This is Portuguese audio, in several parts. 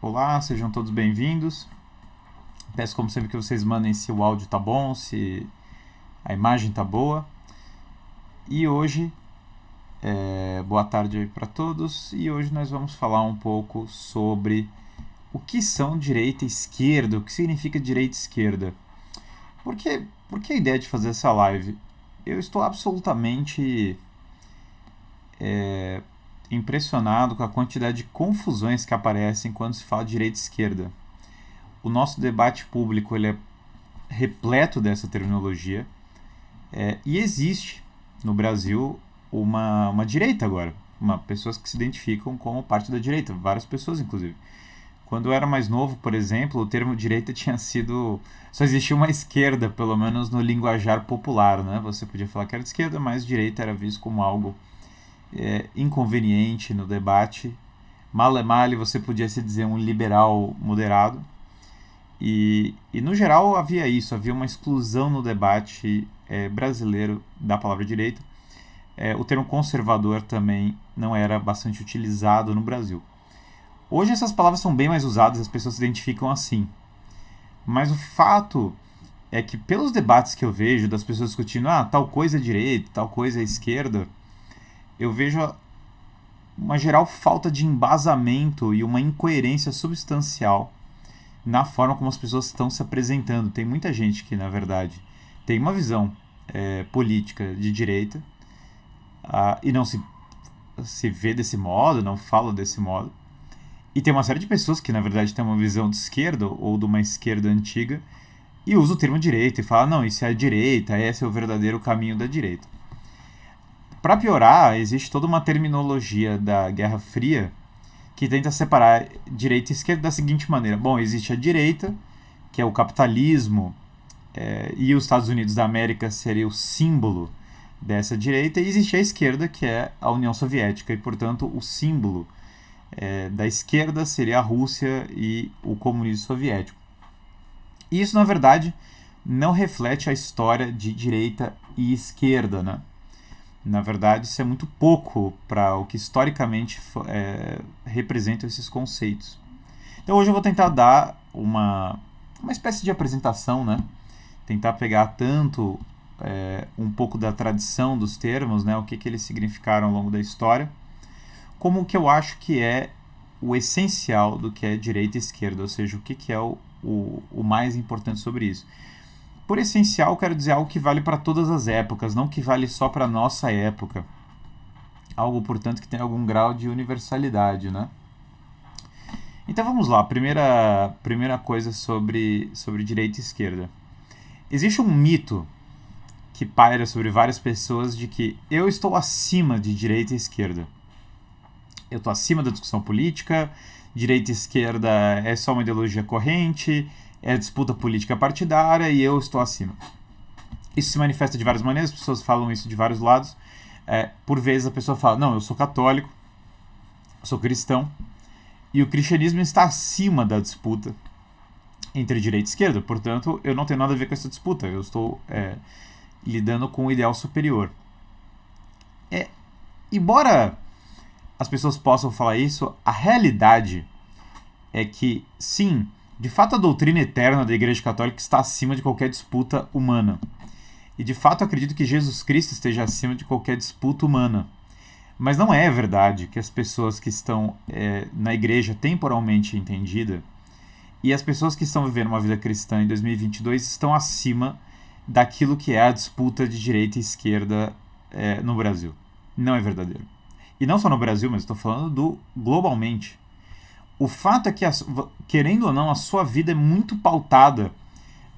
Olá, sejam todos bem-vindos. Peço como sempre que vocês mandem se o áudio tá bom, se a imagem tá boa. E hoje, boa tarde aí para todos. E hoje nós vamos falar um pouco sobre o que são direita e esquerda, o que significa direita e esquerda. Por que a ideia de fazer essa live? Eu estou absolutamente impressionado com a quantidade de confusões que aparecem quando se fala de direita e esquerda. O nosso debate público ele é repleto dessa terminologia e existe no Brasil uma direita agora, pessoas que se identificam como parte da direita, várias pessoas inclusive. Quando eu era mais novo, por exemplo, o termo direita tinha sido... Só existia uma esquerda, pelo menos no linguajar popular, né? Você podia falar que era de esquerda, mas direita era visto como algo inconveniente no debate. Male male você podia se dizer um liberal moderado. E no geral havia isso, havia uma exclusão no debate brasileiro da palavra direita. O termo conservador também não era bastante utilizado no Brasil. Hoje essas palavras são bem mais usadas, as pessoas se identificam assim. Mas o fato é que pelos debates que eu vejo das pessoas discutindo tal coisa é direita, tal coisa é esquerda, eu vejo uma geral falta de embasamento e uma incoerência substancial na forma como as pessoas estão se apresentando. Tem muita gente que, na verdade, tem uma visão política de direita e não se vê desse modo, não fala desse modo. E tem uma série de pessoas que, na verdade, têm uma visão de esquerda ou de uma esquerda antiga e usa o termo direita e fala, não, isso é a direita, esse é o verdadeiro caminho da direita. Para piorar, existe toda uma terminologia da Guerra Fria que tenta separar direita e esquerda da seguinte maneira. Bom, existe a direita, que é o capitalismo, e os Estados Unidos da América seria o símbolo dessa direita, e existe a esquerda, que é a União Soviética, e, portanto, o símbolo da esquerda seria a Rússia e o comunismo soviético. E isso, na verdade, não reflete a história de direita e esquerda, né? Na verdade, isso é muito pouco para o que historicamente representam esses conceitos. Então hoje eu vou tentar dar uma espécie de apresentação, né? Tentar pegar tanto um pouco da tradição dos termos, né? O que eles significaram ao longo da história, como o que eu acho que é o essencial do que é direita e esquerda, ou seja, o que é o mais importante sobre isso. Por essencial, quero dizer algo que vale para todas as épocas, não que vale só para a nossa época. Algo, portanto, que tem algum grau de universalidade, né? Então vamos lá, primeira coisa sobre direita e esquerda. Existe um mito que paira sobre várias pessoas de que eu estou acima de direita e esquerda. Eu estou acima da discussão política, direita e esquerda é só uma ideologia corrente, é disputa política partidária e eu estou acima. Isso se manifesta de várias maneiras, as pessoas falam isso de vários lados. Por vezes a pessoa fala, não, eu sou católico, eu sou cristão, e o cristianismo está acima da disputa entre direita e esquerda, portanto eu não tenho nada a ver com essa disputa, eu estou lidando com o ideal superior. Embora as pessoas possam falar isso, a realidade é que, sim, de fato a doutrina eterna da Igreja Católica está acima de qualquer disputa humana. E de fato acredito que Jesus Cristo esteja acima de qualquer disputa humana. Mas não é verdade que as pessoas que estão na igreja temporalmente entendida e as pessoas que estão vivendo uma vida cristã em 2022 estão acima daquilo que é a disputa de direita e esquerda no Brasil. Não é verdadeiro. E não só no Brasil, mas estou falando globalmente. O fato é que, querendo ou não, a sua vida é muito pautada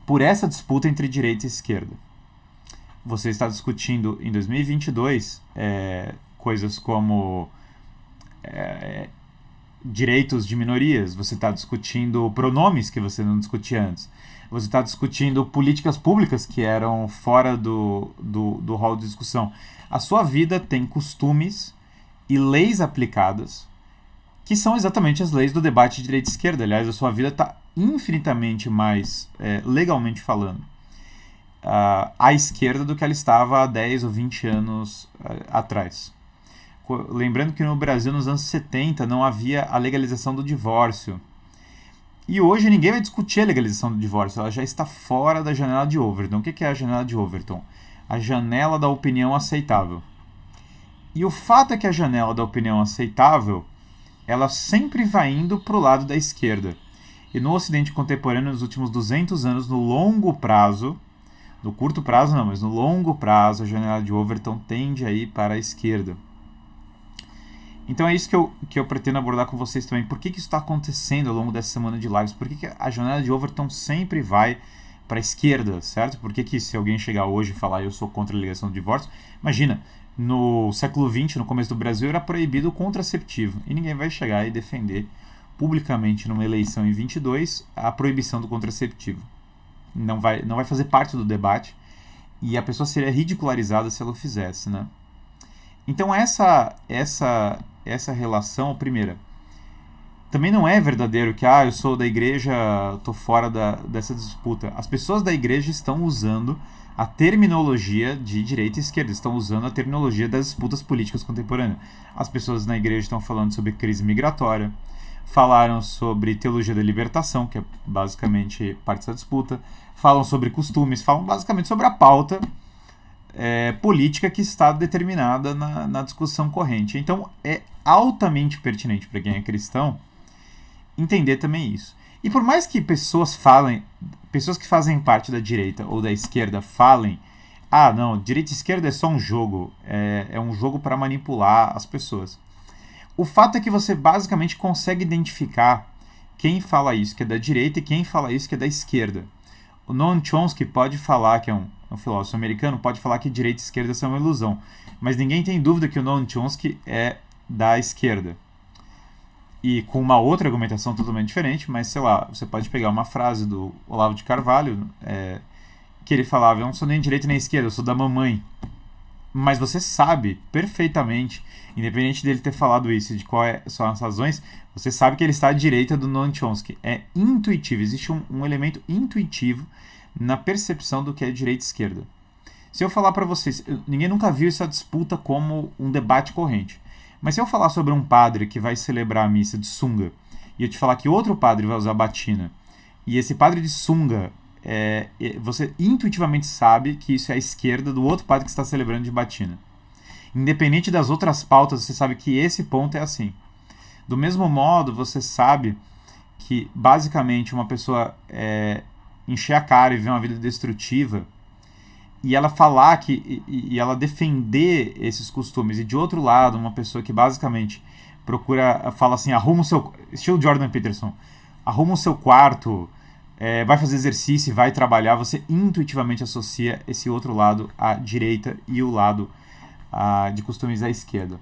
por essa disputa entre direita e esquerda. Você está discutindo em 2022 coisas como direitos de minorias, você está discutindo pronomes que você não discutia antes, você está discutindo políticas públicas que eram fora do hall de discussão. A sua vida tem costumes e leis aplicadas que são exatamente as leis do debate de direita e esquerda. Aliás, a sua vida está infinitamente mais, legalmente falando, à esquerda do que ela estava há 10 ou 20 anos atrás. Lembrando que no Brasil, nos anos 70, não havia a legalização do divórcio. E hoje ninguém vai discutir a legalização do divórcio, ela já está fora da janela de Overton. O que é a janela de Overton? A janela da opinião aceitável. E o fato é que a janela da opinião aceitável, ela sempre vai indo para o lado da esquerda. E no Ocidente contemporâneo, nos últimos 200 anos, no longo prazo, no curto prazo não, mas no longo prazo, a janela de Overton tende a ir para a esquerda. Então é isso que eu pretendo abordar com vocês também. Por que isso está acontecendo ao longo dessa semana de lives? Por que a janela de Overton sempre vai para a esquerda, certo? Por que se alguém chegar hoje e falar eu sou contra a legalização do divórcio, imagina, no século XX, no começo do Brasil, era proibido o contraceptivo. E ninguém vai chegar e defender publicamente numa eleição em 22 a proibição do contraceptivo. Não vai fazer parte do debate e a pessoa seria ridicularizada se ela o fizesse, né? Então essa relação, primeira, também não é verdadeiro que eu sou da igreja, estou fora dessa disputa. As pessoas da igreja estão usando a terminologia de direita e esquerda, estão usando a terminologia das disputas políticas contemporâneas. As pessoas na igreja estão falando sobre crise migratória, falaram sobre teologia da libertação, que é basicamente parte dessa disputa, falam sobre costumes, falam basicamente sobre a pauta política que está determinada na discussão corrente. Então é altamente pertinente para quem é cristão entender também isso. E por mais que pessoas que fazem parte da direita ou da esquerda falem, não, direita e esquerda é só um jogo, é um jogo para manipular as pessoas. O fato é que você basicamente consegue identificar quem fala isso que é da direita e quem fala isso que é da esquerda. O Noam Chomsky pode falar, que é um filósofo americano, pode falar que direita e esquerda são uma ilusão. Mas ninguém tem dúvida que o Noam Chomsky é da esquerda. E com uma outra argumentação totalmente diferente, mas sei lá, você pode pegar uma frase do Olavo de Carvalho, que ele falava, eu não sou nem direita nem esquerda, eu sou da mamãe. Mas você sabe perfeitamente, independente dele ter falado isso e de quais são as razões, você sabe que ele está à direita do Noam Chomsky. É intuitivo, existe um elemento intuitivo na percepção do que é direita e esquerda. Se eu falar para vocês, ninguém nunca viu essa disputa como um debate corrente. Mas se eu falar sobre um padre que vai celebrar a missa de sunga, e eu te falar que outro padre vai usar batina, e esse padre de sunga, você intuitivamente sabe que isso é a esquerda do outro padre que está celebrando de batina. Independente das outras pautas, você sabe que esse ponto é assim. Do mesmo modo, você sabe que, basicamente, uma pessoa encher a cara e viver uma vida destrutiva, e ela falar e ela defender esses costumes, e de outro lado, uma pessoa que basicamente fala assim, arruma o seu... Estilo Jordan Peterson. Arruma o seu quarto, vai fazer exercício e vai trabalhar, você intuitivamente associa esse outro lado à direita e o lado de costumes à esquerda.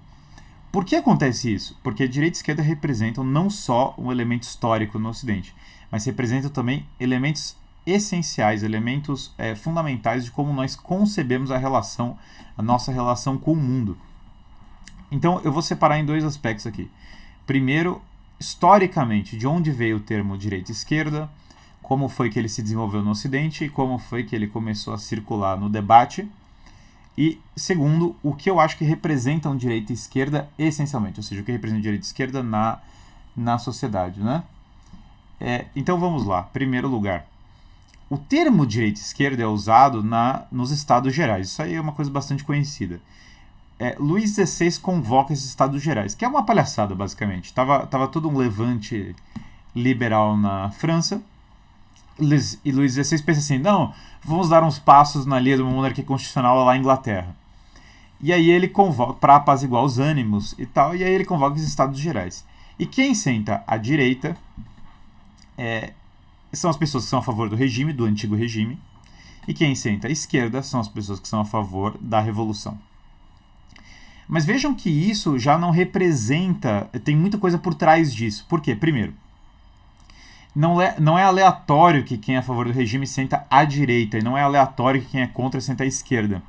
Por que acontece isso? Porque direita e esquerda representam não só um elemento histórico no Ocidente, mas representam também elementos essenciais, elementos fundamentais de como nós concebemos a nossa relação com o mundo. Então eu vou separar em dois aspectos aqui. Primeiro, historicamente, de onde veio o termo direita e esquerda, como foi que ele se desenvolveu no Ocidente e como foi que ele começou a circular no debate. E segundo, o que eu acho que representam direita e esquerda essencialmente, ou seja, o que representa direita e esquerda na sociedade, né? Então vamos lá. Primeiro lugar, o termo direita e esquerda é usado nos Estados Gerais. Isso aí é uma coisa bastante conhecida. Luís XVI convoca esses Estados Gerais, que é uma palhaçada, basicamente. Tava todo um levante liberal na França, e Luís XVI pensa assim, não, vamos dar uns passos na linha de uma monarquia constitucional lá na Inglaterra. E aí ele convoca, para apaziguar os ânimos e tal, e aí ele convoca os Estados Gerais. E quem senta à direita são as pessoas que são a favor do regime, do antigo regime, e quem senta à esquerda são as pessoas que são a favor da revolução. Mas vejam que isso já não representa, tem muita coisa por trás disso. Por quê? Primeiro, não é aleatório que quem é a favor do regime senta à direita, e não é aleatório que quem é contra senta à esquerda.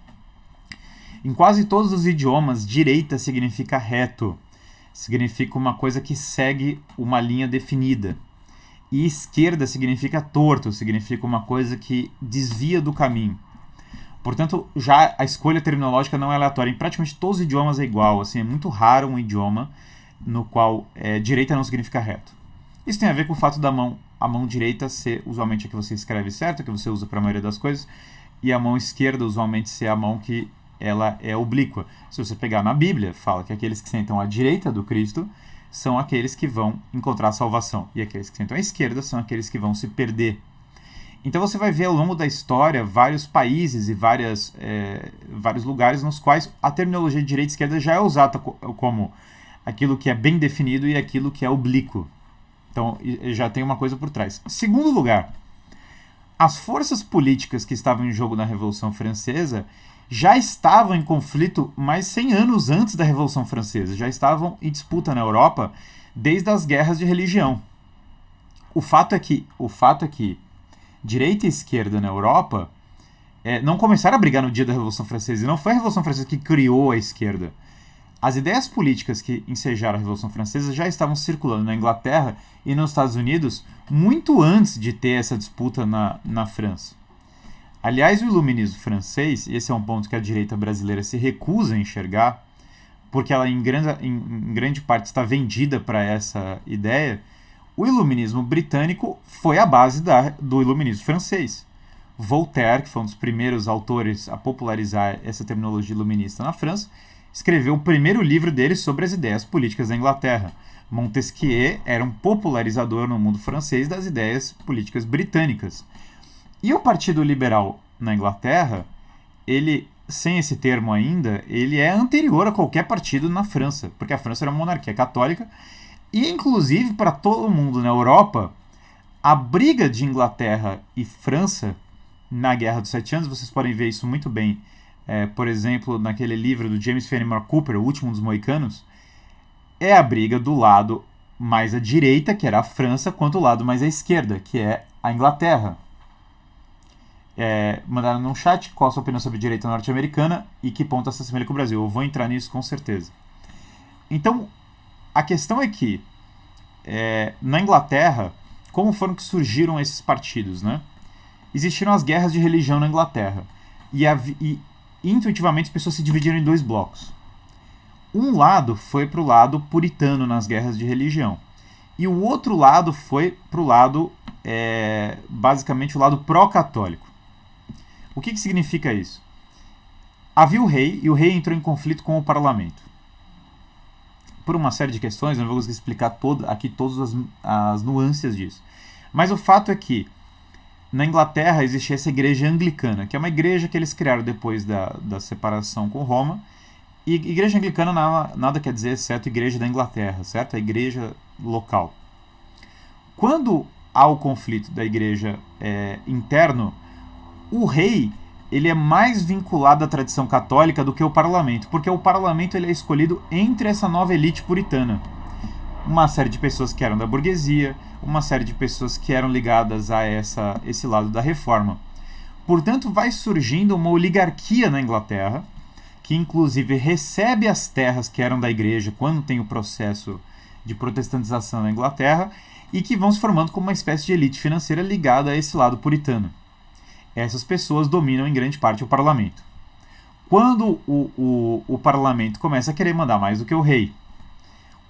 Em quase todos os idiomas, direita significa reto, significa uma coisa que segue uma linha definida. E esquerda significa torto, significa uma coisa que desvia do caminho. Portanto, já a escolha terminológica não é aleatória. Em praticamente todos os idiomas é igual. Assim, é muito raro um idioma no qual direita não significa reto. Isso tem a ver com o fato da a mão direita ser usualmente a que você escreve certo, a que você usa para a maioria das coisas, e a mão esquerda usualmente ser a mão que ela é oblíqua. Se você pegar na Bíblia, fala que aqueles que sentam à direita do Cristo são aqueles que vão encontrar a salvação, e aqueles que sentam à esquerda são aqueles que vão se perder. Então você vai ver ao longo da história vários países e vários lugares nos quais a terminologia de direita e esquerda já é usada como aquilo que é bem definido e aquilo que é oblíquo. Então já tem uma coisa por trás. Segundo lugar, as forças políticas que estavam em jogo na Revolução Francesa já estavam em conflito mais 100 anos antes da Revolução Francesa. Já estavam em disputa na Europa desde as guerras de religião. O fato é que direita e esquerda na Europa não começaram a brigar no dia da Revolução Francesa. E não foi a Revolução Francesa que criou a esquerda. As ideias políticas que ensejaram a Revolução Francesa já estavam circulando na Inglaterra e nos Estados Unidos muito antes de ter essa disputa na França. Aliás, o iluminismo francês, e esse é um ponto que a direita brasileira se recusa a enxergar, porque ela em grande parte está vendida para essa ideia, o iluminismo britânico foi a base do iluminismo francês. Voltaire, que foi um dos primeiros autores a popularizar essa terminologia iluminista na França, escreveu o primeiro livro dele sobre as ideias políticas da Inglaterra. Montesquieu era um popularizador no mundo francês das ideias políticas britânicas. E o Partido Liberal na Inglaterra, ele, sem esse termo ainda, ele é anterior a qualquer partido na França, porque a França era uma monarquia católica, e inclusive para todo mundo na Europa, a briga de Inglaterra e França na Guerra dos Sete Anos, vocês podem ver isso muito bem, por exemplo, naquele livro do James Fenimore Cooper, O Último dos Moicanos, é a briga do lado mais à direita, que era a França, quanto o lado mais à esquerda, que é a Inglaterra. Mandaram no chat qual a sua opinião sobre a direita norte-americana e que ponto se assemelha com o Brasil. Eu vou entrar nisso com certeza. Então, a questão é que, na Inglaterra, como foram que surgiram esses partidos, né? Existiram as guerras de religião na Inglaterra. E intuitivamente as pessoas se dividiram em dois blocos. Um lado foi para o lado puritano nas guerras de religião. E o outro lado foi para o lado, basicamente, o lado pró-católico. O que significa isso? Havia o rei, e o rei entrou em conflito com o parlamento. Por uma série de questões, eu não vou conseguir explicar aqui todas as nuances disso. Mas o fato é que, na Inglaterra, existia essa igreja anglicana, que é uma igreja que eles criaram depois da separação com Roma. E igreja anglicana nada quer dizer, exceto igreja da Inglaterra, certo? A igreja local. Quando há o conflito da igreja interno, o rei ele é mais vinculado à tradição católica do que o parlamento, porque o parlamento ele é escolhido entre essa nova elite puritana. Uma série de pessoas que eram da burguesia, uma série de pessoas que eram ligadas a esse lado da reforma. Portanto, vai surgindo uma oligarquia na Inglaterra, que inclusive recebe as terras que eram da igreja quando tem o processo de protestantização na Inglaterra, e que vão se formando como uma espécie de elite financeira ligada a esse lado puritano. Essas pessoas dominam em grande parte o parlamento. Quando o parlamento começa a querer mandar mais do que o rei,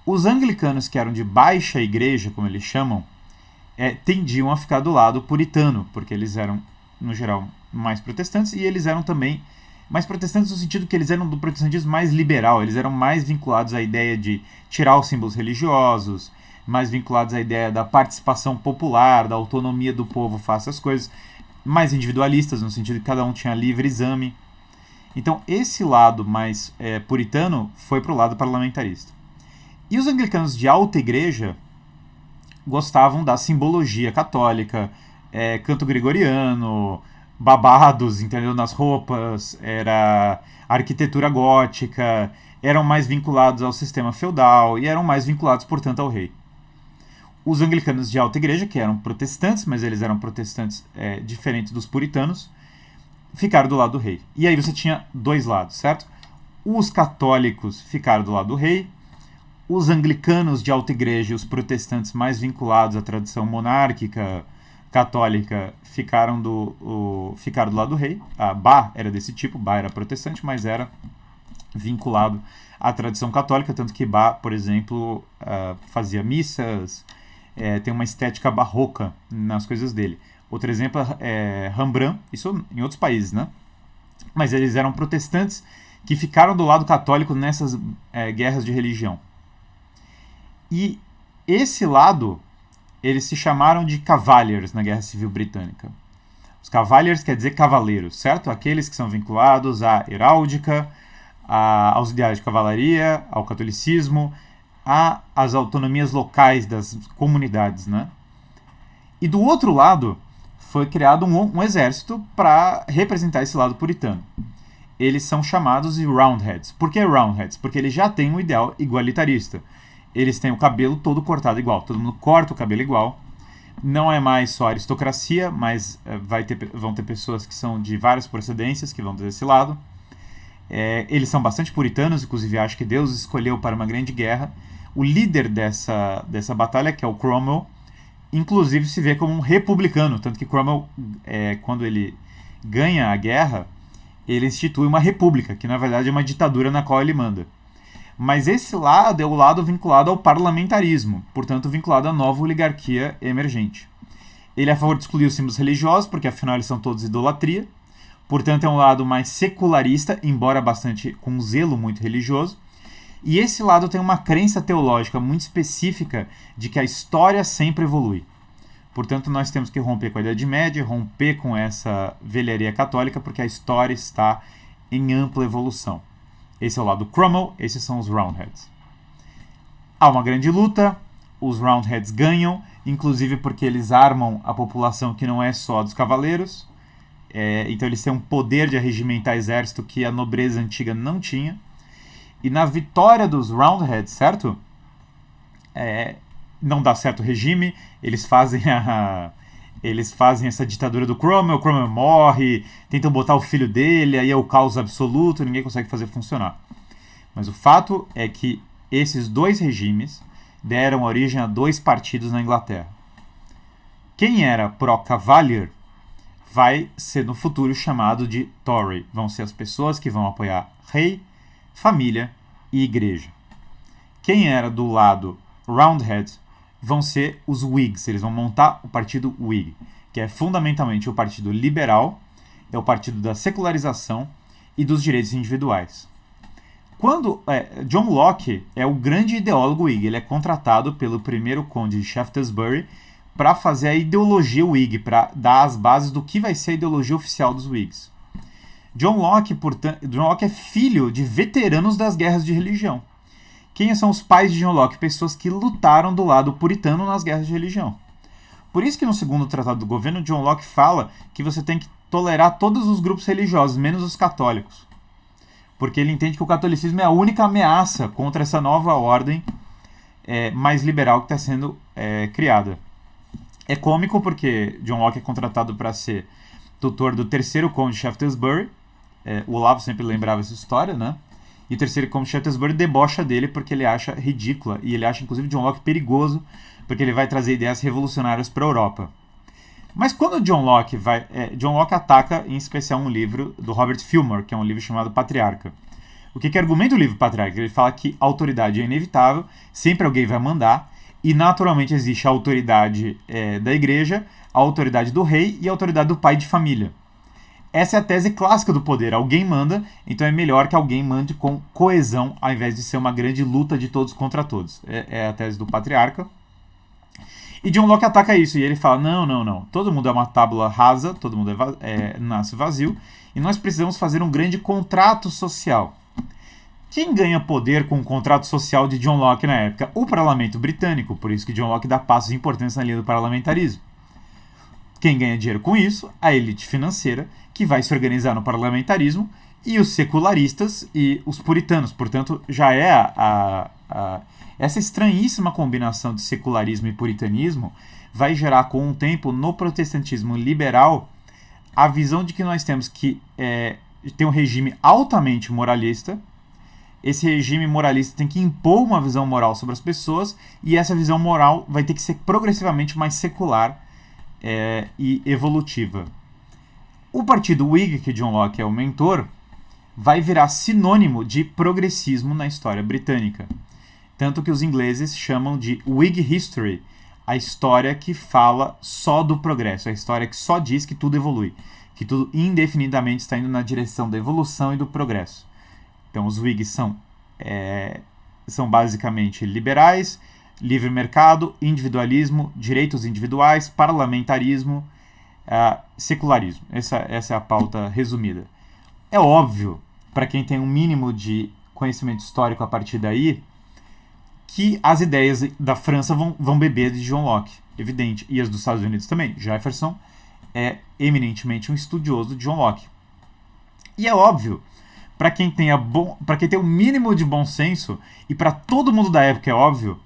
os anglicanos, que eram de baixa igreja, como eles chamam, tendiam a ficar do lado puritano, porque eles eram, no geral, mais protestantes, e eles eram também mais protestantes no sentido que eles eram do protestantismo mais liberal, eles eram mais vinculados à ideia de tirar os símbolos religiosos, mais vinculados à ideia da participação popular, da autonomia do povo face às coisas, mais individualistas, no sentido que cada um tinha livre exame. Então, esse lado mais puritano foi para o lado parlamentarista. E os anglicanos de alta igreja gostavam da simbologia católica, canto gregoriano, babados, entendeu, nas roupas, era arquitetura gótica, eram mais vinculados ao sistema feudal e eram mais vinculados, portanto, ao rei. Os anglicanos de alta igreja, que eram protestantes, mas eles eram protestantes diferentes dos puritanos, ficaram do lado do rei. E aí você tinha dois lados, certo? Os católicos ficaram do lado do rei, os anglicanos de alta igreja e os protestantes mais vinculados à tradição monárquica católica ficaram do lado do rei. A Bá era desse tipo, Bá era protestante, mas era vinculado à tradição católica, tanto que Bá, por exemplo, fazia missas, tem uma estética barroca nas coisas dele. Outro exemplo é Rembrandt, isso em outros países, né? Mas eles eram protestantes que ficaram do lado católico nessas guerras de religião. E esse lado, eles se chamaram de Cavaliers na Guerra Civil Britânica. Os Cavaliers quer dizer cavaleiros, certo? Aqueles que são vinculados à heráldica, aos ideais de cavalaria, ao catolicismo, às autonomias locais das comunidades, né? E do outro lado, foi criado um exército para representar esse lado puritano. Eles são chamados de Roundheads. Por que Roundheads? Porque eles já têm um ideal igualitarista. Eles têm o cabelo todo cortado igual. Todo mundo corta o cabelo igual. Não é mais só aristocracia, mas vão ter pessoas que são de várias procedências que vão desse lado. Eles são bastante puritanos, inclusive acho que Deus escolheu para uma grande guerra. O líder dessa batalha, que é o Cromwell, inclusive se vê como um republicano, tanto que Cromwell, quando ele ganha a guerra, ele institui uma república, que na verdade é uma ditadura na qual ele manda. Mas esse lado é o lado vinculado ao parlamentarismo, portanto vinculado à nova oligarquia emergente. Ele é a favor de excluir os símbolos religiosos, porque afinal eles são todos idolatria, portanto é um lado mais secularista, embora bastante com um zelo muito religioso. E esse lado tem uma crença teológica muito específica de que a história sempre evolui. Portanto, nós temos que romper com a Idade Média, romper com essa velharia católica, porque a história está em ampla evolução. Esse é o lado Cromwell, esses são os Roundheads. Há uma grande luta, os Roundheads ganham, inclusive porque eles armam a população que não é só a dos cavaleiros. Então eles têm um poder de arregimentar exército que a nobreza antiga não tinha. E na vitória dos Roundheads, certo? Não dá certo o regime, eles fazem essa ditadura do Cromwell, o Cromwell morre, tentam botar o filho dele, aí é o caos absoluto, ninguém consegue fazer funcionar. Mas o fato é que esses dois regimes deram origem a dois partidos na Inglaterra. Quem era pró-Cavalier vai ser no futuro chamado de Tory. Vão ser as pessoas que vão apoiar rei, família e igreja. Quem era do lado Roundhead vão ser os Whigs. Eles vão montar o partido Whig, que é fundamentalmente o partido liberal, é o partido da secularização e dos direitos individuais. John Locke é o grande ideólogo Whig. Ele é contratado pelo primeiro conde de Shaftesbury para fazer a ideologia Whig, para dar as bases do que vai ser a ideologia oficial dos Whigs. John Locke é filho de veteranos das guerras de religião. Quem são os pais de John Locke? Pessoas que lutaram do lado puritano nas guerras de religião. Por isso que no segundo tratado do governo, John Locke fala que você tem que tolerar todos os grupos religiosos, menos os católicos. Porque ele entende que o catolicismo é a única ameaça contra essa nova ordem mais liberal que está sendo criada. É cômico porque John Locke é contratado para ser tutor do terceiro conde de Shaftesbury. O Olavo sempre lembrava essa história, né? E o terceiro conde de Shaftesbury debocha dele porque ele acha ridícula. E ele acha, inclusive, John Locke perigoso, porque ele vai trazer ideias revolucionárias para a Europa. Mas quando John Locke ataca, em especial, um livro do Robert Fillmore, que é um livro chamado Patriarca. O que argumenta o livro Patriarca? Ele fala que a autoridade é inevitável, sempre alguém vai mandar, e naturalmente existe a autoridade da igreja, a autoridade do rei e a autoridade do pai de família. Essa é a tese clássica do poder. Alguém manda, então é melhor que alguém mande com coesão, ao invés de ser uma grande luta de todos contra todos. É a tese do Patriarca. E John Locke ataca isso, e ele fala, não. Todo mundo é uma tábula rasa, todo mundo nasce vazio, e nós precisamos fazer um grande contrato social. Quem ganha poder com o contrato social de John Locke na época? O parlamento britânico, por isso que John Locke dá passos importantes na linha do parlamentarismo. Quem ganha dinheiro com isso? A elite financeira, que vai se organizar no parlamentarismo, e os secularistas e os puritanos. Portanto, já é essa estranhíssima combinação de secularismo e puritanismo vai gerar com o tempo no protestantismo liberal a visão de que nós temos que ter um regime altamente moralista. Esse regime moralista tem que impor uma visão moral sobre as pessoas, e essa visão moral vai ter que ser progressivamente mais secular e evolutiva. O partido Whig, que John Locke é o mentor, vai virar sinônimo de progressismo na história britânica. Tanto que os ingleses chamam de Whig History a história que fala só do progresso, a história que só diz que tudo evolui, que tudo indefinidamente está indo na direção da evolução e do progresso. Então os Whigs são basicamente liberais, livre mercado, individualismo, direitos individuais, parlamentarismo, secularismo. Essa é a pauta resumida. É óbvio, para quem tem um mínimo de conhecimento histórico a partir daí, que as ideias da França vão beber de John Locke, evidente, e as dos Estados Unidos também. Jefferson é eminentemente um estudioso de John Locke. E é óbvio, para quem tem o mínimo de bom senso, e para todo mundo da época é óbvio,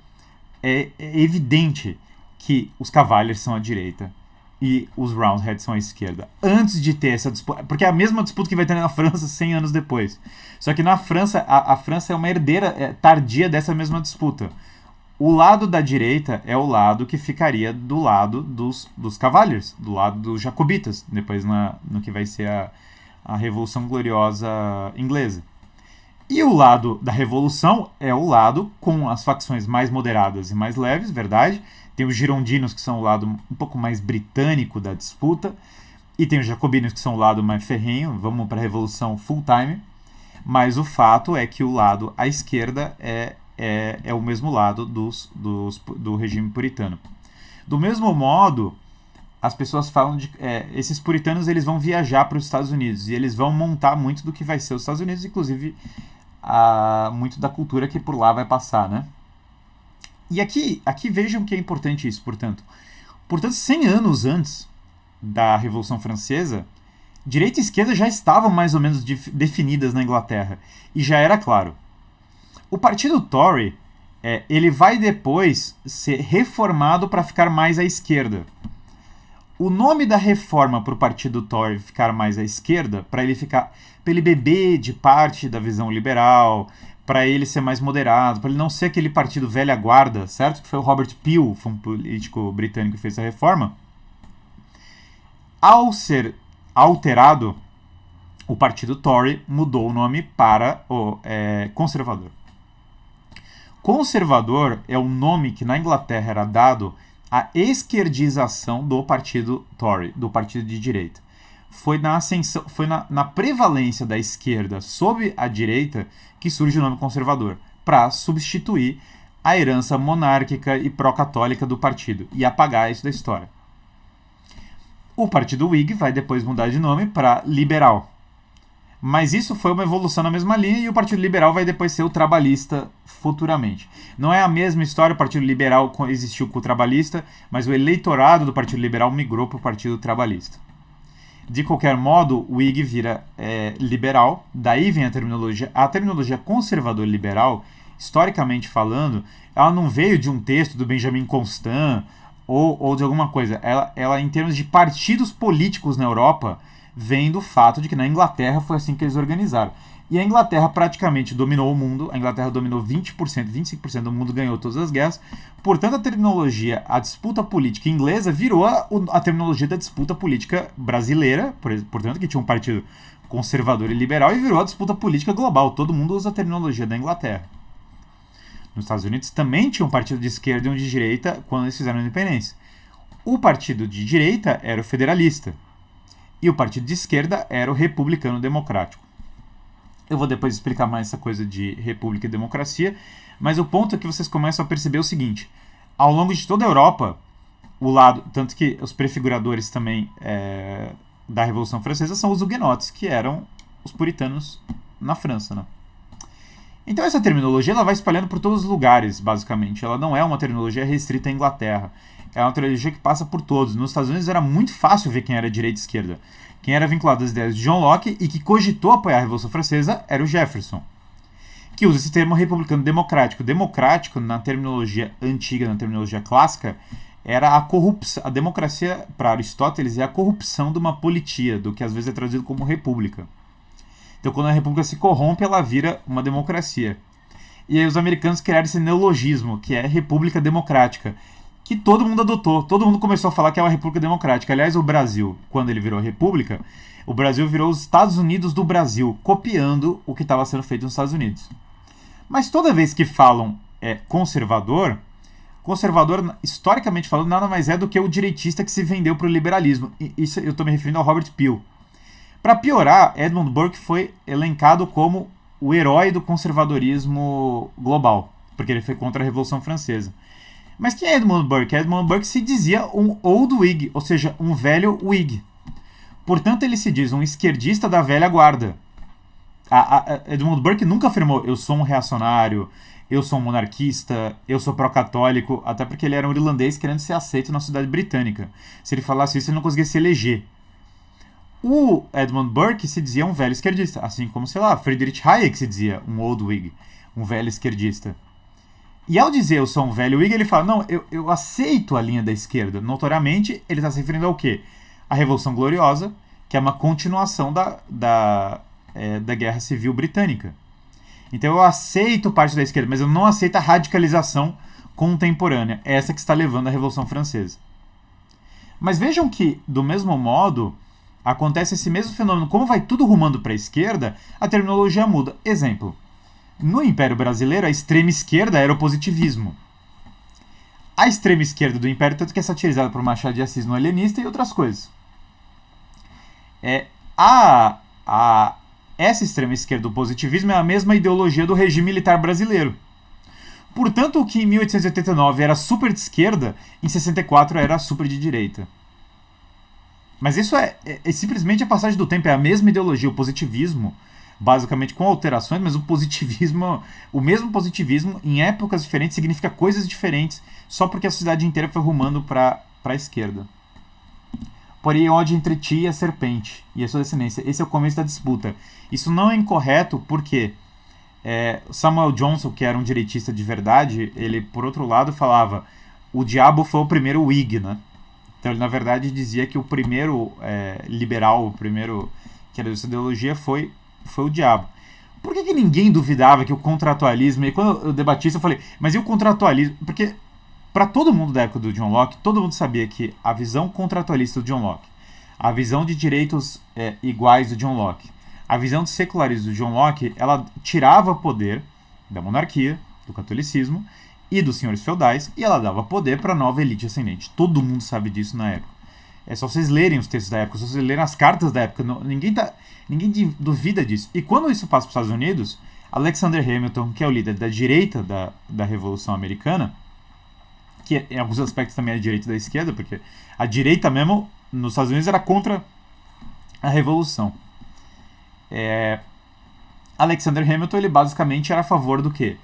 é evidente que os Cavaliers são à direita e os Roundheads são à esquerda. Antes de ter essa disputa, porque é a mesma disputa que vai ter na França 100 anos depois. Só que na França, a França é uma herdeira tardia dessa mesma disputa. O lado da direita é o lado que ficaria do lado dos Cavaliers, do lado dos jacobitas, depois no que vai ser a Revolução Gloriosa Inglesa. E o lado da Revolução é o lado com as facções mais moderadas e mais leves, verdade? Tem os girondinos, que são o lado um pouco mais britânico da disputa, e tem os jacobinos, que são o lado mais ferrenho, vamos para a Revolução full time, mas o fato é que o lado à esquerda é o mesmo lado do regime puritano. Do mesmo modo, as pessoas falam de esses puritanos, eles vão viajar para os Estados Unidos, e eles vão montar muito do que vai ser os Estados Unidos, inclusive muito da cultura que por lá vai passar, né? E aqui vejam que é importante isso, portanto, 100 anos antes da Revolução Francesa, direita e esquerda já estavam mais ou menos definidas na Inglaterra, e já era claro. O partido Tory, ele vai depois ser reformado para ficar mais à esquerda. O nome da reforma para o partido Tory ficar mais à esquerda, para ele beber de parte da visão liberal, para ele ser mais moderado, para ele não ser aquele partido velha guarda, certo? Que foi o Robert Peel, foi um político britânico que fez essa reforma. Ao ser alterado, o partido Tory mudou o nome para o Conservador. Conservador é o nome que na Inglaterra era dado à esquerdização do partido Tory, do partido de direita. Foi na prevalência da esquerda sobre a direita que surge o nome conservador, para substituir a herança monárquica e pró-católica do partido e apagar isso da história. O partido Whig vai depois mudar de nome para liberal. Mas isso foi uma evolução na mesma linha, e o Partido Liberal vai depois ser o trabalhista futuramente. Não é a mesma história, o Partido Liberal existiu com o trabalhista, mas o eleitorado do Partido Liberal migrou para o Partido Trabalhista. De qualquer modo, o Whig vira liberal, daí vem a terminologia conservador-liberal, historicamente falando, ela não veio de um texto do Benjamin Constant ou de alguma coisa. Ela, em termos de partidos políticos na Europa, vem do fato de que na Inglaterra foi assim que eles organizaram. E a Inglaterra praticamente dominou o mundo, a Inglaterra dominou 20%, 25% do mundo, ganhou todas as guerras. Portanto, a disputa política inglesa virou a terminologia da disputa política brasileira, portanto, que tinha um partido conservador e liberal, e virou a disputa política global. Todo mundo usa a terminologia da Inglaterra. Nos Estados Unidos também tinha um partido de esquerda e um de direita quando eles fizeram a independência. O partido de direita era o federalista, e o partido de esquerda era o republicano democrático. Eu vou depois explicar mais essa coisa de república e democracia, mas o ponto é que vocês começam a perceber o seguinte: ao longo de toda a Europa, tanto que os prefiguradores também da Revolução Francesa são os huguenotes, que eram os puritanos na França, né? Então essa terminologia ela vai espalhando por todos os lugares, basicamente. Ela não é uma terminologia restrita à Inglaterra. É uma terminologia que passa por todos. Nos Estados Unidos era muito fácil ver quem era direita e esquerda. Quem era vinculado às ideias de John Locke e que cogitou apoiar a Revolução Francesa era o Jefferson, que usa esse termo republicano democrático. Democrático, na terminologia antiga, na terminologia clássica, era a corrupção. A democracia, para Aristóteles, é a corrupção de uma politia, do que às vezes é traduzido como república. Então, quando a república se corrompe, ela vira uma democracia. E aí os americanos criaram esse neologismo, que é república democrática, que todo mundo adotou. Todo mundo começou a falar que é uma república democrática. Aliás, o Brasil, quando ele virou república, o Brasil virou os Estados Unidos do Brasil, copiando o que estava sendo feito nos Estados Unidos. Mas toda vez que falam conservador, Conservador, historicamente falando, nada mais é do que o direitista que se vendeu para o liberalismo. E isso eu estou me referindo ao Robert Peel. Para piorar, Edmund Burke foi elencado como o herói do conservadorismo global, porque ele foi contra a Revolução Francesa. Mas quem é Edmund Burke? Edmund Burke se dizia um old Whig, ou seja, um velho Whig. Portanto, ele se diz um esquerdista da velha guarda. Edmund Burke nunca afirmou eu sou um reacionário, eu sou um monarquista, eu sou pró-católico, até porque ele era um irlandês querendo ser aceito na sociedade britânica. Se ele falasse isso, ele não conseguia se eleger. O Edmund Burke se dizia um velho esquerdista, assim como, sei lá, Friedrich Hayek se dizia um old Whig, um velho esquerdista. E ao dizer eu sou um velho Whig, ele fala, não, eu aceito a linha da esquerda. Notoriamente, ele está se referindo ao quê? A Revolução Gloriosa, que é uma continuação da Guerra Civil Britânica. Então eu aceito parte da esquerda, mas eu não aceito a radicalização contemporânea, essa que está levando à Revolução Francesa. Mas vejam que, do mesmo modo, acontece esse mesmo fenômeno. Como vai tudo rumando para a esquerda, a terminologia muda. Exemplo, no Império Brasileiro, a extrema esquerda era o positivismo. A extrema esquerda do Império, tanto que é satirizada por Machado de Assis no Alienista e outras coisas. Essa extrema esquerda do positivismo é a mesma ideologia do regime militar brasileiro. Portanto, o que em 1889 era super de esquerda, em 64 era super de direita. Mas isso é simplesmente a passagem do tempo, é a mesma ideologia, o positivismo, basicamente com alterações, mas o mesmo positivismo em épocas diferentes significa coisas diferentes, só porque a sociedade inteira foi rumando para a esquerda. Porém, ódio entre ti e a serpente e a sua descendência. Esse é o começo da disputa. Isso não é incorreto porque Samuel Johnson, que era um direitista de verdade, ele, por outro lado, falava o diabo foi o primeiro Whig, né? Então ele, na verdade, dizia que o primeiro liberal, o primeiro que era dessa ideologia, foi o diabo. Por que ninguém duvidava que o contratualismo... E quando eu debati isso, eu falei, mas e o contratualismo? Porque para todo mundo da época do John Locke, todo mundo sabia que a visão contratualista do John Locke, a visão de direitos iguais do John Locke, a visão de secularismo do John Locke, ela tirava poder da monarquia, do catolicismo e dos senhores feudais, e ela dava poder para a nova elite ascendente. Todo mundo sabe disso na época. É só vocês lerem os textos da época, só vocês lerem as cartas da época, ninguém duvida disso. E quando isso passa para os Estados Unidos, Alexander Hamilton, que é o líder da direita da Revolução Americana, que em alguns aspectos também é a direita da esquerda, porque a direita mesmo nos Estados Unidos era contra a Revolução. Alexander Hamilton, ele basicamente era a favor do quê?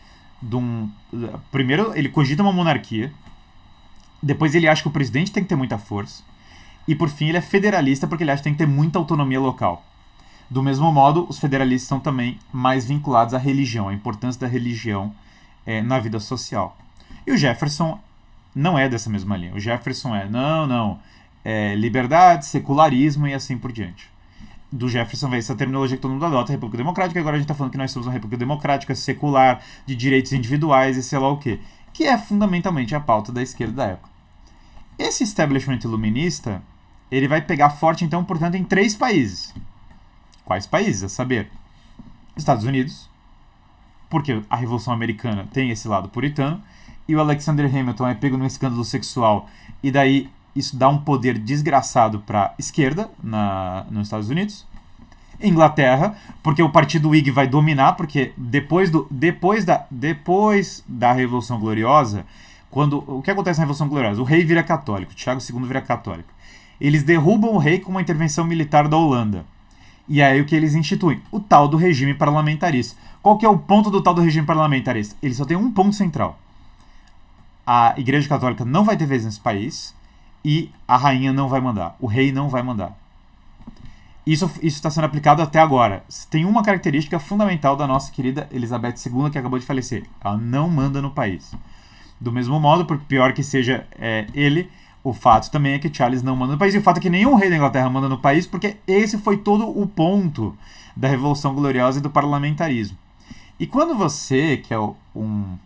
Primeiro, ele cogita uma monarquia, depois ele acha que o presidente tem que ter muita força, e por fim ele é federalista porque ele acha que tem que ter muita autonomia local. Do mesmo modo, os federalistas são também mais vinculados à religião, à importância da religião na vida social. E o Jefferson não é dessa mesma linha. O Jefferson liberdade, secularismo e assim por diante. Do Jefferson veio essa terminologia que todo mundo adota, República Democrática, e agora a gente está falando que nós somos uma República Democrática, secular, de direitos individuais e sei lá o quê, que é fundamentalmente a pauta da esquerda da época. Esse establishment iluminista, ele vai pegar forte, então, portanto, em 3 países. Quais países? A saber, Estados Unidos, porque a Revolução Americana tem esse lado puritano, e o Alexander Hamilton é pego num escândalo sexual, e daí isso dá um poder desgraçado para a esquerda nos Estados Unidos. Inglaterra, porque o partido Whig vai dominar, porque depois da Revolução Gloriosa, o que acontece na Revolução Gloriosa? O rei vira católico, Tiago II vira católico. Eles derrubam o rei com uma intervenção militar da Holanda. E aí o que eles instituem? O tal do regime parlamentarista. Qual que é o ponto do tal do regime parlamentarista? Ele só tem um ponto central. A Igreja Católica não vai ter vez nesse país e a rainha não vai mandar. O rei não vai mandar. Isso está sendo aplicado até agora. Tem uma característica fundamental da nossa querida Elizabeth II, que acabou de falecer. Ela não manda no país. Do mesmo modo, por pior que seja ele, o fato também é que Charles não manda no país. E o fato é que nenhum rei da Inglaterra manda no país, porque esse foi todo o ponto da Revolução Gloriosa e do parlamentarismo. E quando você, que é um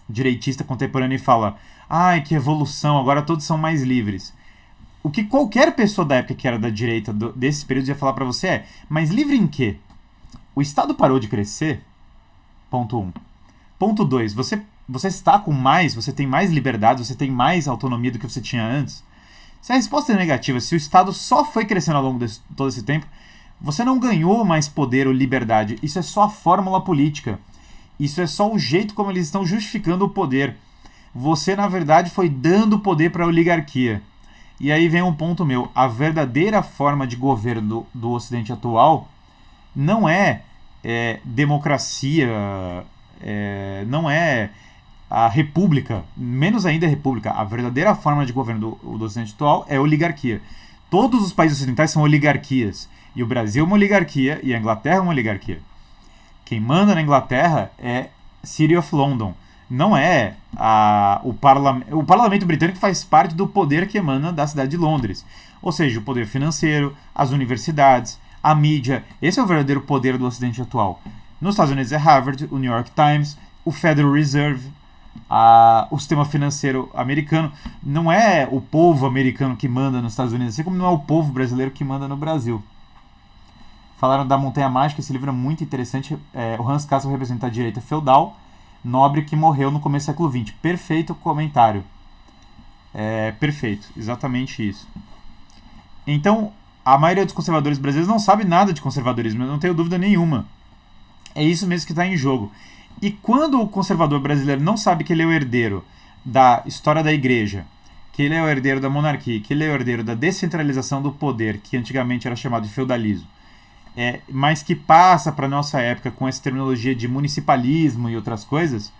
direitista contemporâneo, fala ai, que evolução, agora todos são mais livres. O que qualquer pessoa da época que era da direita desse período ia falar pra você mas livre em quê? O Estado parou de crescer? Ponto 1. Ponto 2. Você você está com mais, você tem mais liberdade, você tem mais autonomia do que você tinha antes? Se a resposta é negativa, se o Estado só foi crescendo ao longo de todo esse tempo, você não ganhou mais poder ou liberdade. Isso é só a fórmula política. Isso é só o jeito como eles estão justificando o poder. Você, na verdade, foi dando poder para a oligarquia. E aí vem um ponto meu. A verdadeira forma de governo do Ocidente atual não é democracia, não é a república, menos ainda a república. A verdadeira forma de governo do Ocidente atual é a oligarquia. Todos os países ocidentais são oligarquias. E o Brasil é uma oligarquia e a Inglaterra é uma oligarquia. Quem manda na Inglaterra é City of London. Não é o parlamento. O parlamento britânico faz parte do poder que emana da cidade de Londres. Ou seja, o poder financeiro, as universidades, a mídia. Esse é o verdadeiro poder do Ocidente atual. Nos Estados Unidos é Harvard, o New York Times, o Federal Reserve, o sistema financeiro americano. Não é o povo americano que manda nos Estados Unidos, assim como não é o povo brasileiro que manda no Brasil. Falaram da Montanha Mágica, esse livro é muito interessante. O Hans Castle representa a direita feudal, nobre que morreu no começo do século XX. Perfeito comentário. Perfeito, exatamente isso. Então, a maioria dos conservadores brasileiros não sabe nada de conservadorismo, eu não tenho dúvida nenhuma. É isso mesmo que está em jogo. E quando o conservador brasileiro não sabe que ele é o herdeiro da história da igreja, que ele é o herdeiro da monarquia, que ele é o herdeiro da descentralização do poder, que antigamente era chamado de feudalismo, mas que passa para a nossa época com essa terminologia de municipalismo e outras coisas,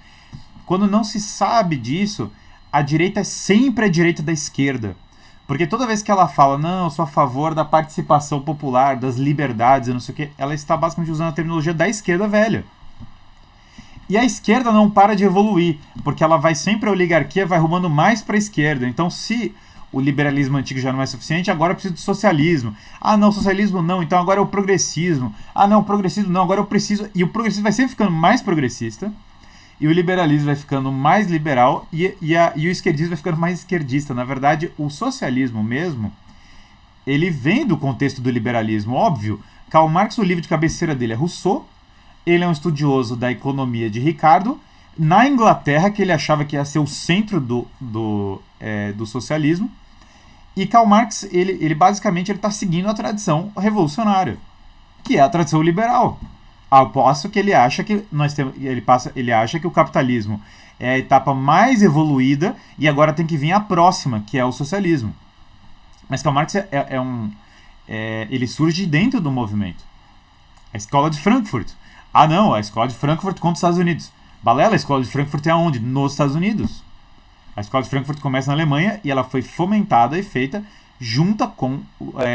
quando não se sabe disso, a direita é sempre a direita da esquerda. Porque toda vez que ela fala, não, eu sou a favor da participação popular, das liberdades, eu não sei o quê, ela está basicamente usando a terminologia da esquerda velha. E a esquerda não para de evoluir, porque ela vai sempre, a oligarquia vai rumando mais para a esquerda. Então, se o liberalismo antigo já não é suficiente, agora precisa de socialismo. Ah, não, socialismo não, então agora é o progressismo. Ah, não, progressismo não, agora eu preciso... E o progressismo vai sempre ficando mais progressista, e o liberalismo vai ficando mais liberal, e o esquerdismo vai ficando mais esquerdista. Na verdade, o socialismo mesmo, ele vem do contexto do liberalismo, óbvio. Karl Marx, o livro de cabeceira dele é Rousseau, ele é um estudioso da economia de Ricardo, na Inglaterra, que ele achava que ia ser o centro do socialismo. E Karl Marx, ele basicamente está seguindo a tradição revolucionária, que é a tradição liberal. Ao passo que ele acha que ele acha que o capitalismo é a etapa mais evoluída e agora tem que vir a próxima, que é o socialismo. Mas Karl Marx ele surge dentro do movimento. A escola de Frankfurt. Ah, não, a escola de Frankfurt contra os Estados Unidos. Balela, a escola de Frankfurt é aonde? Nos Estados Unidos. A escola de Frankfurt começa na Alemanha e ela foi fomentada e feita junta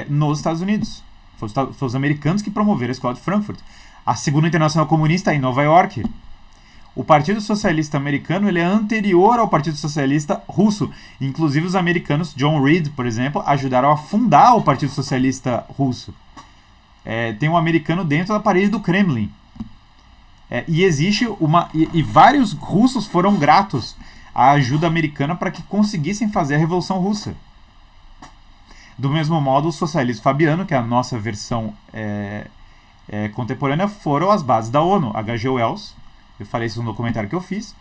nos Estados Unidos. Foi os americanos que promoveram a escola de Frankfurt. A Segunda Internacional Comunista é em Nova York. O Partido Socialista Americano ele é anterior ao Partido Socialista Russo. Inclusive os americanos, John Reed, por exemplo, ajudaram a fundar o Partido Socialista Russo. Tem um americano dentro da parede do Kremlin. E existe e vários russos foram gratos à ajuda americana para que conseguissem fazer a Revolução Russa. Do mesmo modo, o socialismo fabiano, que é a nossa versão contemporânea, foram as bases da ONU. H.G. Wells, eu falei isso no documentário que eu fiz,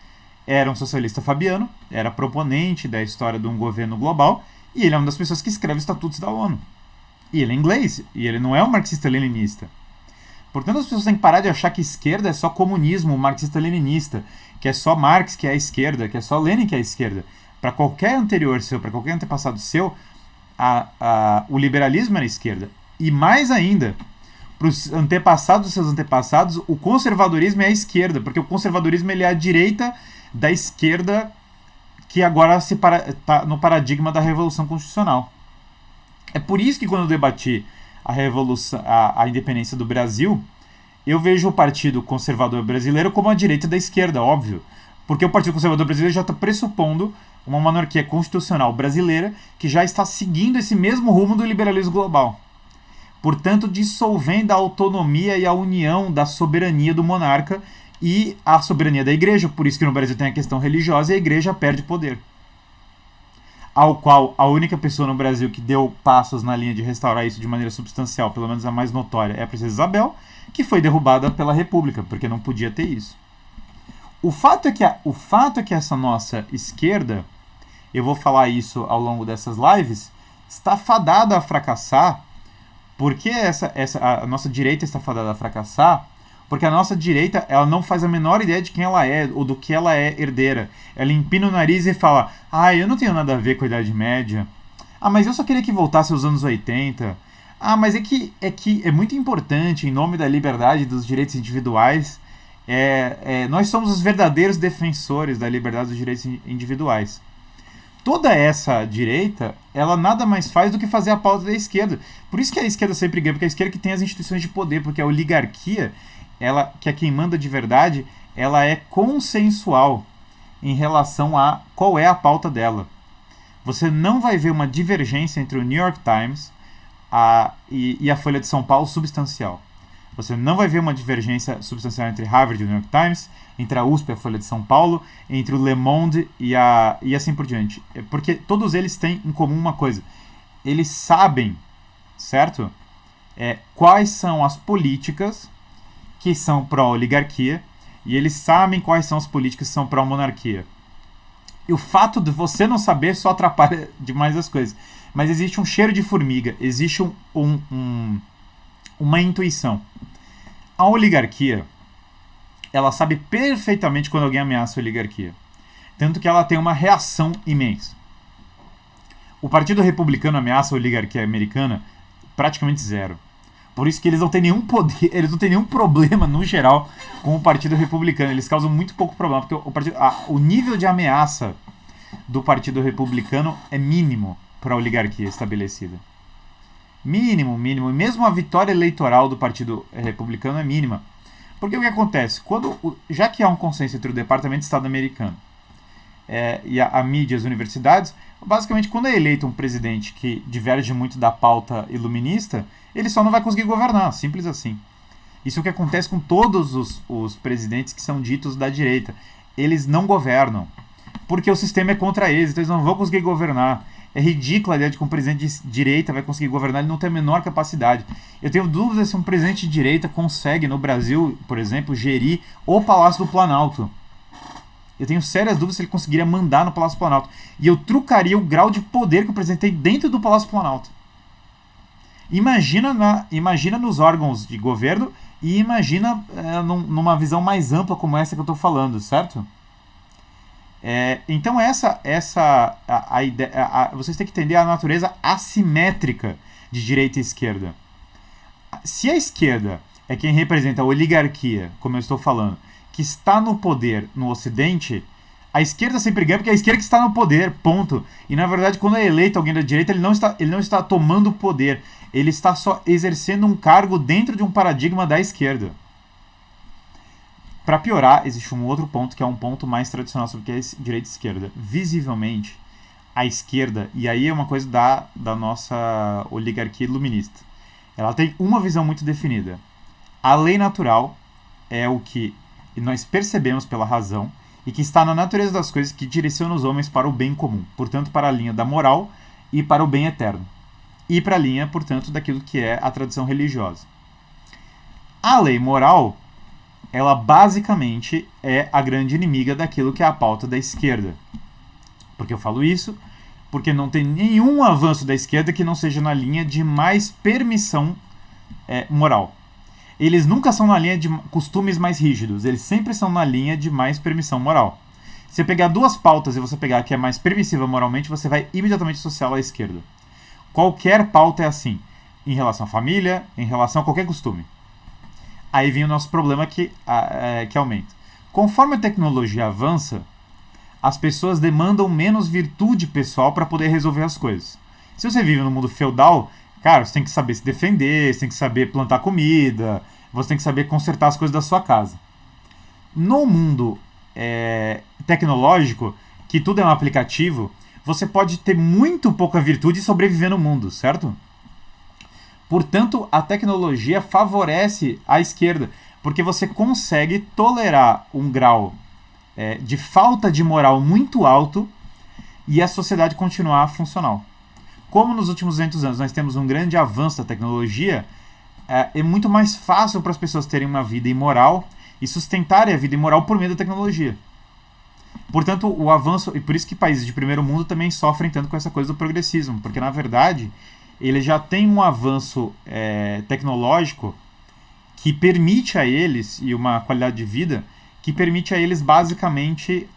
era um socialista fabiano, era proponente da história de um governo global, e ele é uma das pessoas que escreve os estatutos da ONU. E ele é inglês, e ele não é um marxista-leninista. Portanto, as pessoas têm que parar de achar que esquerda é só comunismo marxista-leninista, que é só Marx que é a esquerda, que é só Lenin que é a esquerda. Para qualquer anterior seu, para qualquer antepassado seu, o liberalismo era a esquerda. E mais ainda, para os antepassados dos seus antepassados, o conservadorismo é a esquerda, porque o conservadorismo ele é a direita da esquerda que agora está no paradigma da Revolução Constitucional. É por isso que quando eu debati a independência do Brasil, eu vejo o Partido Conservador Brasileiro como a direita da esquerda, óbvio. Porque o Partido Conservador Brasileiro já está pressupondo uma monarquia constitucional brasileira que já está seguindo esse mesmo rumo do liberalismo global. Portanto, dissolvendo a autonomia e a união da soberania do monarca e a soberania da igreja. Por isso que no Brasil tem a questão religiosa e a igreja perde poder. Ao qual a única pessoa no Brasil que deu passos na linha de restaurar isso de maneira substancial, pelo menos a mais notória, é a Princesa Isabel, que foi derrubada pela República, porque não podia ter isso. o fato é que essa nossa esquerda, eu vou falar isso ao longo dessas lives, está fadada a fracassar. Porque a nossa direita está fadada a fracassar? Porque a nossa direita, ela não faz a menor ideia de quem ela é ou do que ela é herdeira. Ela empina o nariz e fala: eu não tenho nada a ver com a Idade Média. Mas eu só queria que voltasse aos anos 80. Mas é que é muito importante, em nome da liberdade e dos direitos individuais, nós somos os verdadeiros defensores da liberdade dos direitos individuais. Toda essa direita, ela nada mais faz do que fazer a pauta da esquerda. Por isso que a esquerda sempre ganha, porque a esquerda que tem as instituições de poder, porque a oligarquia, que é quem manda de verdade, ela é consensual em relação a qual é a pauta dela. Você não vai ver uma divergência entre o New York Times e a Folha de São Paulo substancial. Você não vai ver uma divergência substancial entre Harvard e o New York Times, entre a USP e a Folha de São Paulo, entre o Le Monde e assim por diante. Porque todos eles têm em comum uma coisa. Eles sabem, certo? Quais são as políticas que são pró-oligarquia e eles sabem quais são as políticas que são pró-monarquia. E o fato de você não saber só atrapalha demais as coisas. Mas existe um cheiro de formiga, existe uma intuição. A oligarquia, ela sabe perfeitamente quando alguém ameaça a oligarquia. Tanto que ela tem uma reação imensa. O Partido Republicano ameaça a oligarquia americana praticamente zero. Por isso que eles não têm nenhum poder, eles não têm nenhum problema, no geral, com o Partido Republicano. Eles causam muito pouco problema, porque o nível de ameaça do Partido Republicano é mínimo para a oligarquia estabelecida. Mínimo. E mesmo a vitória eleitoral do Partido Republicano é mínima. Porque o que acontece? Já que há um consenso entre o Departamento de Estado americano e a mídia e as universidades, basicamente, quando é eleito um presidente que diverge muito da pauta iluminista, ele só não vai conseguir governar, simples assim. Isso é o que acontece com todos os presidentes que são ditos da direita. Eles não governam, porque o sistema é contra eles, então eles não vão conseguir governar. É ridícula a ideia de que um presidente de direita vai conseguir governar, ele não tem a menor capacidade. Eu tenho dúvidas se um presidente de direita consegue, no Brasil, por exemplo, gerir o Palácio do Planalto. Eu tenho sérias dúvidas se ele conseguiria mandar no Palácio do Planalto. E eu trucaria o grau de poder que o presidente tem dentro do Palácio do Planalto. Imagina nos órgãos de governo e imagina numa visão mais ampla como essa que eu estou falando, certo? Então a ideia, vocês têm que entender a natureza assimétrica de direita e esquerda. Se a esquerda é quem representa a oligarquia, como eu estou falando, que está no poder no Ocidente, a esquerda sempre ganha porque é a esquerda que está no poder, ponto. E na verdade, quando é eleito alguém da direita, ele não está tomando poder, ele está só exercendo um cargo dentro de um paradigma da esquerda. Para piorar, existe um outro ponto que é um ponto mais tradicional sobre o que é direita e esquerda. Visivelmente, a esquerda, e aí é uma coisa da nossa oligarquia iluminista, ela tem uma visão muito definida. A lei natural é o que nós percebemos pela razão e que está na natureza das coisas, que direciona os homens para o bem comum, portanto para a linha da moral e para o bem eterno, e para a linha, portanto, daquilo que é a tradição religiosa. A lei moral, ela basicamente é a grande inimiga daquilo que é a pauta da esquerda. Por que eu falo isso? Porque não tem nenhum avanço da esquerda que não seja na linha de mais permissão moral. Eles nunca são na linha de costumes mais rígidos, eles sempre são na linha de mais permissão moral. Se você pegar duas pautas e você pegar a que é mais permissiva moralmente, você vai imediatamente associá-la à esquerda. Qualquer pauta é assim, em relação à família, em relação a qualquer costume. Aí vem o nosso problema que aumenta. Conforme a tecnologia avança, as pessoas demandam menos virtude pessoal para poder resolver as coisas. Se você vive no mundo feudal, cara, você tem que saber se defender, você tem que saber plantar comida, você tem que saber consertar as coisas da sua casa. No mundo tecnológico, que tudo é um aplicativo, você pode ter muito pouca virtude e sobreviver no mundo, certo? Portanto, a tecnologia favorece a esquerda, porque você consegue tolerar um grau de falta de moral muito alto e a sociedade continuar funcional. Como nos últimos 200 anos nós temos um grande avanço da tecnologia, é muito mais fácil para as pessoas terem uma vida imoral e sustentarem a vida imoral por meio da tecnologia. Portanto, o avanço, e por isso que países de primeiro mundo também sofrem tanto com essa coisa do progressismo, porque na verdade ele já tem um avanço tecnológico que permite a eles, e uma qualidade de vida, que permite a eles basicamente,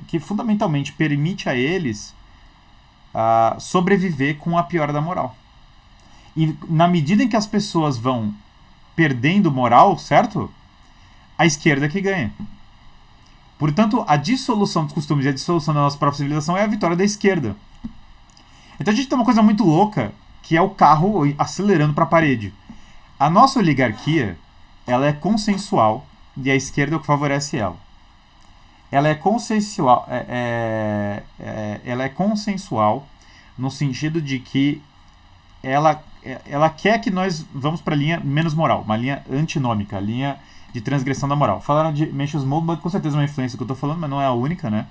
que fundamentalmente permite a eles sobreviver com a piora da moral. E na medida em que as pessoas vão perdendo moral, certo? A esquerda que ganha. Portanto, a dissolução dos costumes e a dissolução da nossa própria civilização é a vitória da esquerda. Então a gente tem uma coisa muito louca, que é o carro acelerando para a parede. A nossa oligarquia, ela é consensual e a esquerda é o que favorece ela. Ela é consensual, ela é consensual no sentido de que ela quer que nós vamos para a linha menos moral, uma linha antinômica, a linha de transgressão da moral. Falaram de Mencius Moldbug, com certeza é uma influência que eu estou falando, mas não é a única, né?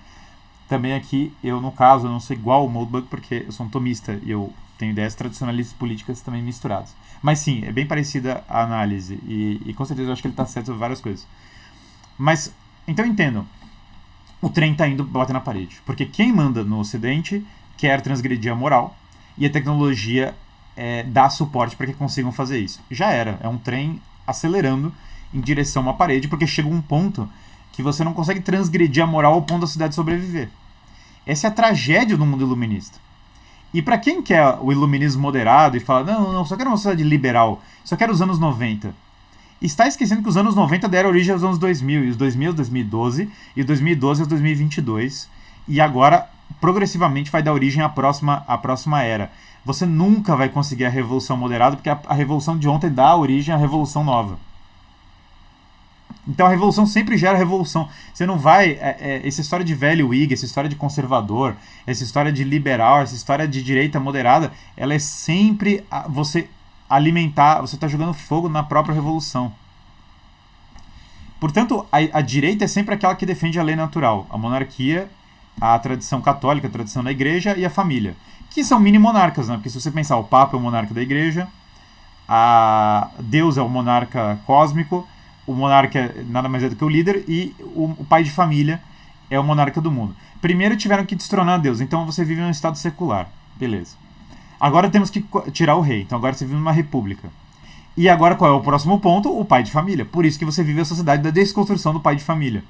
Também aqui, eu no caso, eu não sou igual ao Moldbug porque eu sou um tomista e eu tenho ideias tradicionalistas políticas também misturadas. Mas sim, é bem parecida a análise e com certeza eu acho que ele está certo sobre várias coisas. Mas, então entendam, o trem está indo bater na parede, porque quem manda no Ocidente quer transgredir a moral e a tecnologia dá suporte para que consigam fazer isso. Já era, é um trem acelerando em direção a uma parede, porque chega um ponto que você não consegue transgredir a moral ao ponto da cidade sobreviver. Essa é a tragédia do mundo iluminista. E para quem quer o iluminismo moderado e fala, não, só quero uma sociedade liberal, só quero os anos 90, está esquecendo que os anos 90 deram origem aos anos 2000, e os 2000 aos 2012, e os 2012 aos 2022, e agora, progressivamente, vai dar origem à próxima era. Você nunca vai conseguir a revolução moderada, porque a revolução de ontem dá origem à revolução nova. Então a revolução sempre gera revolução. Você não vai... essa história de velho Whig, essa história de conservador, essa história de liberal, essa história de direita moderada, ela é sempre você alimentar, você está jogando fogo na própria revolução. Portanto, a direita é sempre aquela que defende a lei natural, a monarquia, a tradição católica, a tradição da igreja e a família, que são mini-monarcas, né? Porque se você pensar, o Papa é o monarca da igreja, Deus é o monarca cósmico, o monarca nada mais é do que o líder, e o pai de família é o monarca do mundo. Primeiro tiveram que destronar Deus, então você vive num estado secular. Beleza. Agora temos que tirar o rei, então agora você vive numa república. E agora qual é o próximo ponto? O pai de família. Por isso que você vive a sociedade da desconstrução do pai de família.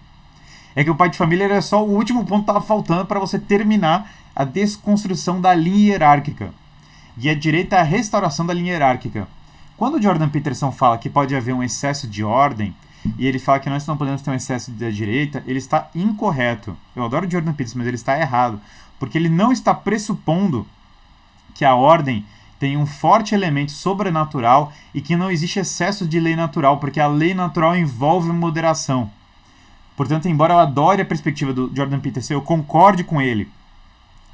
É que o pai de família era só o último ponto que estava faltando para você terminar a desconstrução da linha hierárquica. E a direita é a restauração da linha hierárquica. Quando o Jordan Peterson fala que pode haver um excesso de ordem, e ele fala que nós não podemos ter um excesso da direita, ele está incorreto. Eu adoro o Jordan Peterson, mas ele está errado. Porque ele não está pressupondo que a ordem tem um forte elemento sobrenatural e que não existe excesso de lei natural, porque a lei natural envolve moderação. Portanto, embora eu adore a perspectiva do Jordan Peterson, eu concorde com ele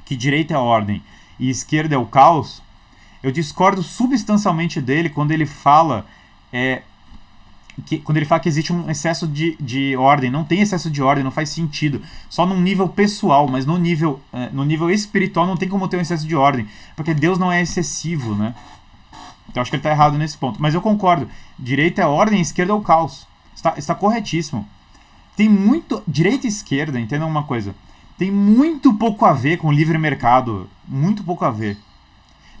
que direita é a ordem e esquerda é o caos, eu discordo substancialmente dele quando ele fala que existe um excesso de ordem. Não tem excesso de ordem, não faz sentido. Só num nível pessoal, mas no nível espiritual não tem como ter um excesso de ordem, porque Deus não é excessivo, né? Então acho que ele está errado nesse ponto. Mas eu concordo. Direita é a ordem, esquerda é o caos. Está corretíssimo. Tem muito... Direita e esquerda, entendam uma coisa, tem muito pouco a ver com o livre mercado. Muito pouco a ver.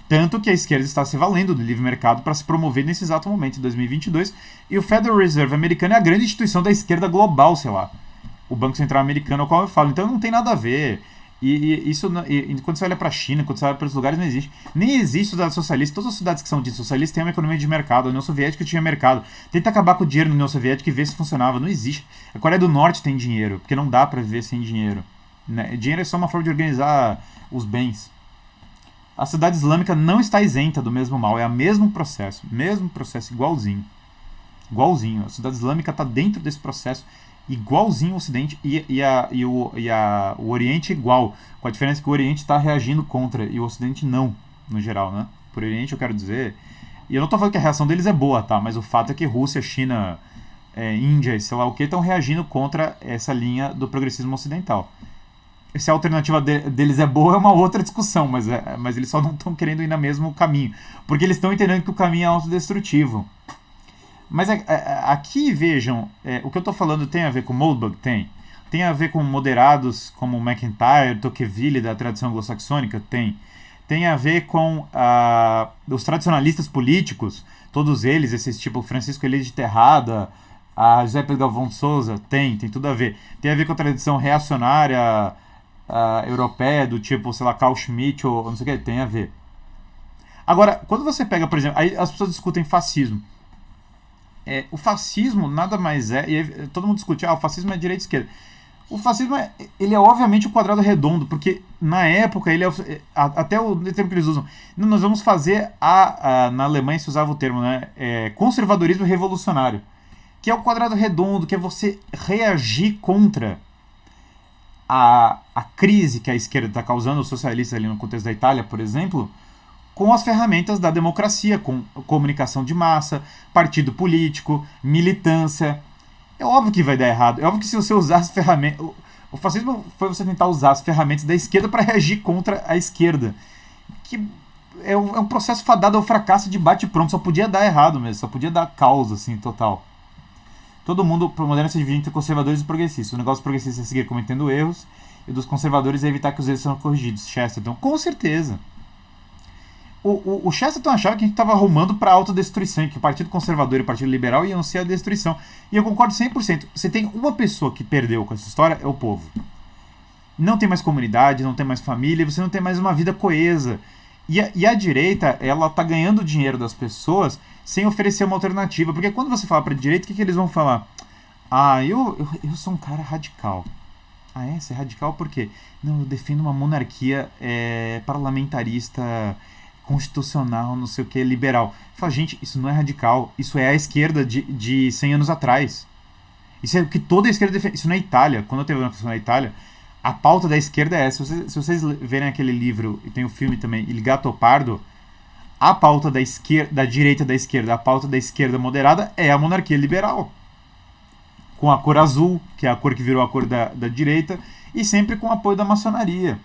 Tanto que a esquerda está se valendo do livre mercado para se promover nesse exato momento, em 2022. E o Federal Reserve americano é a grande instituição da esquerda global, sei lá. O Banco Central americano, ao qual eu falo. Então não tem nada a ver. E quando você olha para a China, quando você olha para os lugares, não existe. Nem existe sociedade socialista. Todas as sociedades que são ditas socialistas têm uma economia de mercado. A União Soviética tinha mercado. Tenta acabar com o dinheiro na União Soviética e ver se funcionava. Não existe. A Coreia do Norte tem dinheiro, porque não dá para viver sem dinheiro. Né? Dinheiro é só uma forma de organizar os bens. A sociedade islâmica não está isenta do mesmo mal, é o mesmo processo, igualzinho. Igualzinho. A sociedade islâmica está dentro desse processo, igualzinho ao Ocidente o Oriente igual, com a diferença que o Oriente está reagindo contra e o Ocidente não, no geral, né? Por Oriente eu quero dizer, e eu não estou falando que a reação deles é boa, tá? Mas o fato é que Rússia, China, Índia e sei lá o que estão reagindo contra essa linha do progressismo ocidental. Se a alternativa deles é boa é uma outra discussão, mas eles só não estão querendo ir no mesmo caminho. Porque eles estão entendendo que o caminho é autodestrutivo. Mas aqui, vejam, o que eu estou falando tem a ver com Moldbug? Tem. Tem a ver com moderados como McIntyre, Tocqueville, da tradição anglo-saxônica? Tem. Tem a ver com os tradicionalistas políticos, todos eles, esses tipo Francisco Elias de Terrada, a José Pedro Galvão de Souza? Tem tudo a ver. Tem a ver com a tradição reacionária europeia, do tipo, sei lá, Carl Schmitt ou não sei o que? Tem a ver. Agora, quando você pega, por exemplo, aí as pessoas discutem fascismo. O fascismo nada mais é, e aí, todo mundo discute, o fascismo é direita e esquerda. O fascismo ele é obviamente o quadrado redondo, porque na época ele até o termo que eles usam, nós vamos fazer na Alemanha se usava o termo, né, conservadorismo revolucionário, que é o quadrado redondo, que é você reagir contra a crise que a esquerda está causando, os socialistas ali no contexto da Itália, por exemplo, com as ferramentas da democracia, com comunicação de massa, partido político, militância. É óbvio que vai dar errado. É óbvio que se você usar as ferramentas... O fascismo foi você tentar usar as ferramentas da esquerda para reagir contra a esquerda. Que é um processo fadado ao fracasso de bate-pronto. Só podia dar errado mesmo. Só podia dar caos, assim, total. Todo mundo, pro moderno, se divide entre conservadores e progressistas. O negócio progressista é seguir cometendo erros, e dos conservadores é evitar que os erros sejam corrigidos. Chesterton, com certeza. O Chesterton achava que a gente estava arrumando para a autodestruição, que o Partido Conservador e o Partido Liberal iam ser a destruição. E eu concordo 100%. Você tem uma pessoa que perdeu com essa história, é o povo. Não tem mais comunidade, não tem mais família, você não tem mais uma vida coesa. E a direita, ela tá ganhando dinheiro das pessoas sem oferecer uma alternativa. Porque quando você fala para a direita, o que eles vão falar? Eu sou um cara radical. Você é radical por quê? Não, eu defendo uma monarquia parlamentarista, constitucional, não sei o que, liberal. Fala, gente, isso não é radical. Isso é a esquerda de 100 anos atrás. Isso é o que toda a esquerda defende. Isso na Itália. Quando eu teve uma questão na Itália, a pauta da esquerda é essa. Se vocês verem aquele livro, e tem o filme também, Il Gattopardo, a pauta da direita da esquerda, a pauta da esquerda moderada é a monarquia liberal. Com a cor azul, que é a cor que virou a cor da direita, e sempre com o apoio da maçonaria.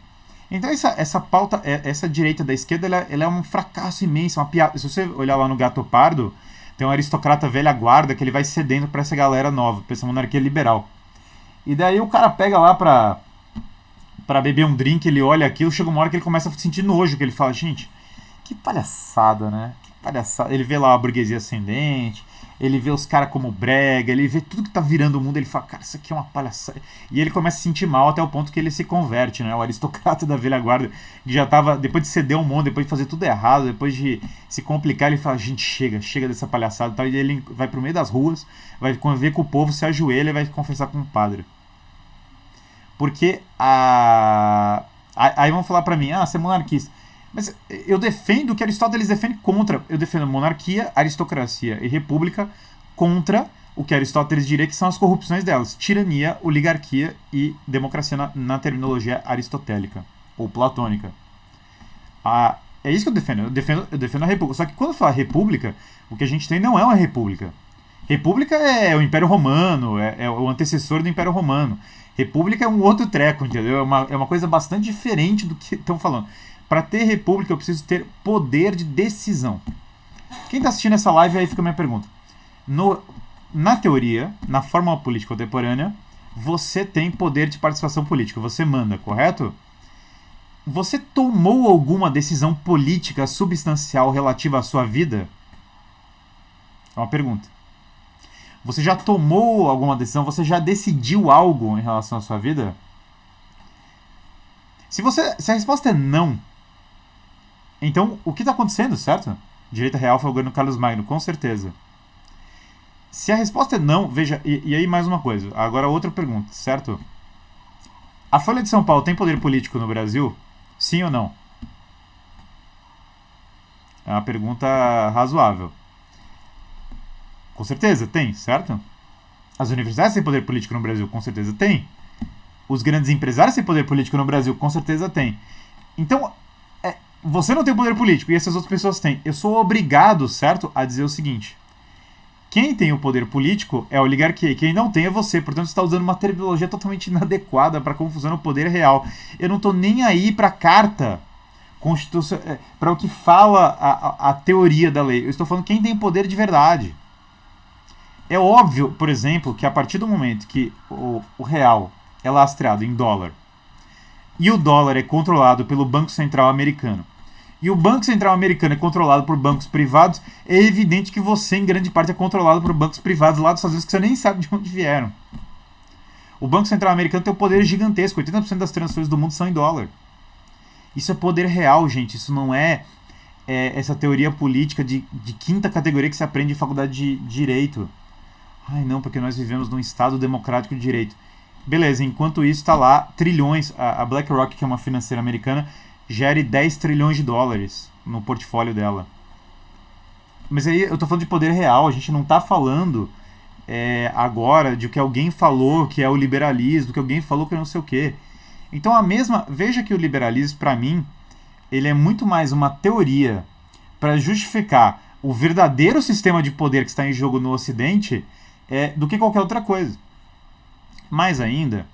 Então essa pauta, essa direita da esquerda, ela é um fracasso imenso, uma piada. Se você olhar lá no Gattopardo, tem um aristocrata velha guarda que ele vai cedendo para essa galera nova, para essa monarquia liberal. E daí o cara pega lá pra beber um drink, ele olha aquilo, chega uma hora que ele começa a sentir nojo, que ele fala, gente, que palhaçada, né? Que palhaçada. Ele vê lá a burguesia ascendente, ele vê os caras como brega, ele vê tudo que tá virando o mundo, ele fala, cara, isso aqui é uma palhaçada. E ele começa a se sentir mal até o ponto que ele se converte, né? O aristocrata da velha guarda, que já tava, depois de ceder um mundo, depois de fazer tudo errado, depois de se complicar, ele fala, gente, chega dessa palhaçada e tal. E ele vai pro meio das ruas, vai conviver com o povo, se ajoelha e vai confessar com o padre. Porque aí vão falar pra mim, você é monarquista. Mas eu defendo o que Aristóteles defende contra. Eu defendo monarquia, aristocracia e república contra o que Aristóteles diria que são as corrupções delas. Tirania, oligarquia e democracia na terminologia aristotélica ou platônica. É isso que eu defendo. Eu defendo a república. Só que quando eu falo república, o que a gente tem não é uma república. República é o Império Romano, é o antecessor do Império Romano. República é um outro treco, entendeu? É uma coisa bastante diferente do que estão falando. Para ter república, eu preciso ter poder de decisão. Quem está assistindo essa live, aí fica a minha pergunta. Na teoria, na fórmula política contemporânea, você tem poder de participação política. Você manda, correto? Você tomou alguma decisão política substancial relativa à sua vida? É uma pergunta. Você já tomou alguma decisão? Você já decidiu algo em relação à sua vida? Se a resposta é não, então o que está acontecendo, certo? Direita real foi o governo Carlos Magno, com certeza. Se a resposta é não, veja, e aí mais uma coisa. Agora outra pergunta, certo? A Folha de São Paulo tem poder político no Brasil? Sim ou não? É uma pergunta razoável. Com certeza, tem, certo? As universidades têm poder político no Brasil? Com certeza tem. Os grandes empresários têm poder político no Brasil? Com certeza tem. Então, você não tem poder político e essas outras pessoas têm. Eu sou obrigado, certo, a dizer o seguinte. Quem tem o poder político é a oligarquia, quem não tem é você. Portanto, você está usando uma terminologia totalmente inadequada para como funciona o poder real. Eu não estou nem aí para a carta para o que fala a teoria da lei. Eu estou falando quem tem poder de verdade. É óbvio, por exemplo, que a partir do momento que o real é lastreado em dólar e o dólar é controlado pelo Banco Central americano, e o Banco Central americano é controlado por bancos privados, é evidente que você, em grande parte, é controlado por bancos privados lá dos Estados Unidos que você nem sabe de onde vieram. O Banco Central americano tem um poder gigantesco, 80% das transações do mundo são em dólar. Isso é poder real, gente, isso não é essa teoria política de quinta categoria que se aprende em faculdade de Direito. Ai, não, porque nós vivemos num Estado democrático de direito. Beleza, enquanto isso está lá trilhões, a BlackRock, que é uma financeira americana, gere 10 trilhões de dólares no portfólio dela. Mas aí eu tô falando de poder real, a gente não tá falando agora de que alguém falou que é o liberalismo, que alguém falou que não sei o quê. Então veja que o liberalismo, para mim, ele é muito mais uma teoria para justificar o verdadeiro sistema de poder que está em jogo no Ocidente do que qualquer outra coisa. Mais ainda,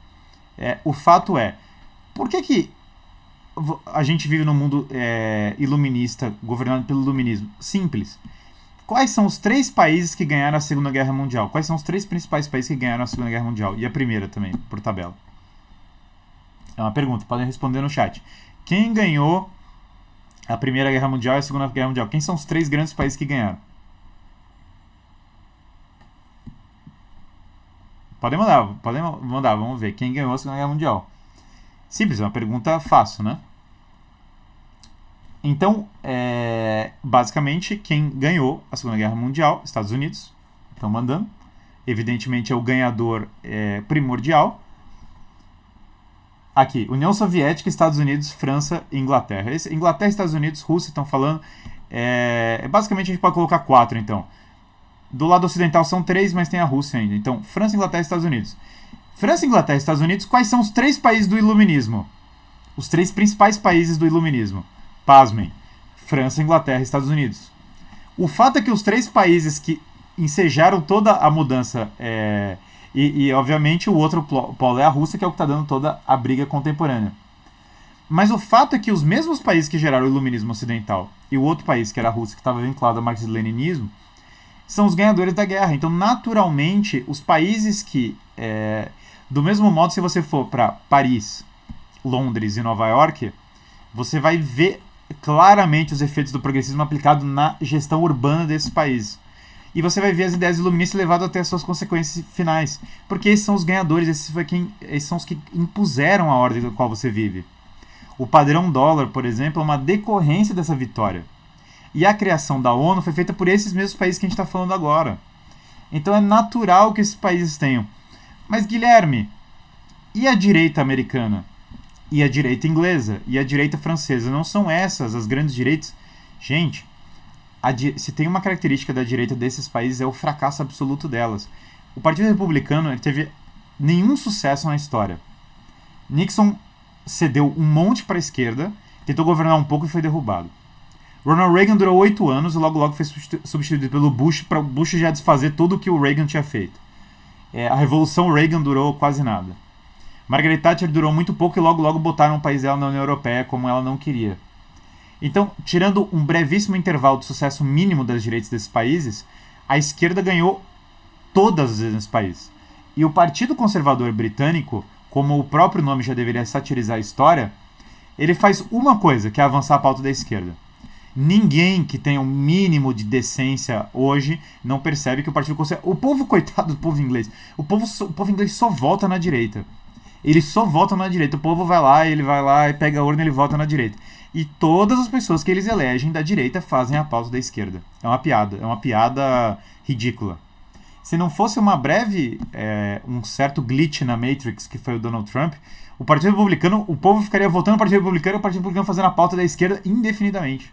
o fato por que a gente vive num mundo iluminista, governado pelo iluminismo? Simples. Quais são os 3 países que ganharam a Segunda Guerra Mundial? Quais são os 3 principais países que ganharam a Segunda Guerra Mundial? E a primeira também, por tabela. É uma pergunta, podem responder no chat. Quem ganhou a Primeira Guerra Mundial e a Segunda Guerra Mundial? Quem são os 3 grandes países que ganharam? Podem mandar, vamos ver. Quem ganhou a Segunda Guerra Mundial? Simples, é uma pergunta fácil, né? Então, basicamente, quem ganhou a Segunda Guerra Mundial, Estados Unidos, estão mandando. Evidentemente, é o ganhador primordial. Aqui, União Soviética, Estados Unidos, França e Inglaterra. Inglaterra, Estados Unidos, Rússia estão falando. Basicamente, a gente pode colocar 4, então. Do lado ocidental são 3, mas tem a Rússia ainda. Então, França, Inglaterra e Estados Unidos. França, Inglaterra e Estados Unidos, quais são os 3 países do Iluminismo? Os 3 principais países do Iluminismo. Pasmem. França, Inglaterra e Estados Unidos. O fato é que os 3 países que ensejaram toda a mudança, e obviamente o outro polo é a Rússia, que é o que está dando toda a briga contemporânea. Mas o fato é que os mesmos países que geraram o Iluminismo Ocidental e o outro país, que era a Rússia, que estava vinculado ao marxismo-leninismo, são os ganhadores da guerra. Então, naturalmente, os países que... do mesmo modo, se você for para Paris, Londres e Nova York, você vai ver claramente os efeitos do progressismo aplicado na gestão urbana desses países. E você vai ver as ideias iluministas levadas até as suas consequências finais. Porque esses são os ganhadores, esses são os que impuseram a ordem na qual você vive. O padrão dólar, por exemplo, é uma decorrência dessa vitória. E a criação da ONU foi feita por esses mesmos países que a gente está falando agora. Então é natural que esses países tenham. Mas, Guilherme, e a direita americana? E a direita inglesa? E a direita francesa? Não são essas as grandes direitas? Gente, se tem uma característica da direita desses países é o fracasso absoluto delas. O Partido Republicano teve nenhum sucesso na história. Nixon cedeu um monte para a esquerda, tentou governar um pouco e foi derrubado. Ronald Reagan durou 8 anos e logo foi substituído pelo Bush, para o Bush já desfazer tudo o que o Reagan tinha feito. A Revolução Reagan durou quase nada. Margaret Thatcher durou muito pouco e logo botaram o país dela na União Europeia como ela não queria. Então, tirando um brevíssimo intervalo de sucesso mínimo das direitas desses países, a esquerda ganhou todas as vezes nesse país. E o Partido Conservador Britânico, como o próprio nome já deveria satirizar a história, ele faz uma coisa, que é avançar a pauta da esquerda. Ninguém que tenha um mínimo de decência hoje não percebe que o Partido Conservador... O povo, coitado do povo inglês, o povo inglês só vota na direita. Ele só vota na direita. O povo vai lá e pega a urna e ele vota na direita. E todas as pessoas que eles elegem da direita fazem a pauta da esquerda. É uma piada ridícula. Se não fosse uma breve, um certo glitch na Matrix, que foi o Donald Trump, o Partido Republicano, o povo ficaria votando no Partido Republicano e o Partido Republicano fazendo a pauta da esquerda indefinidamente.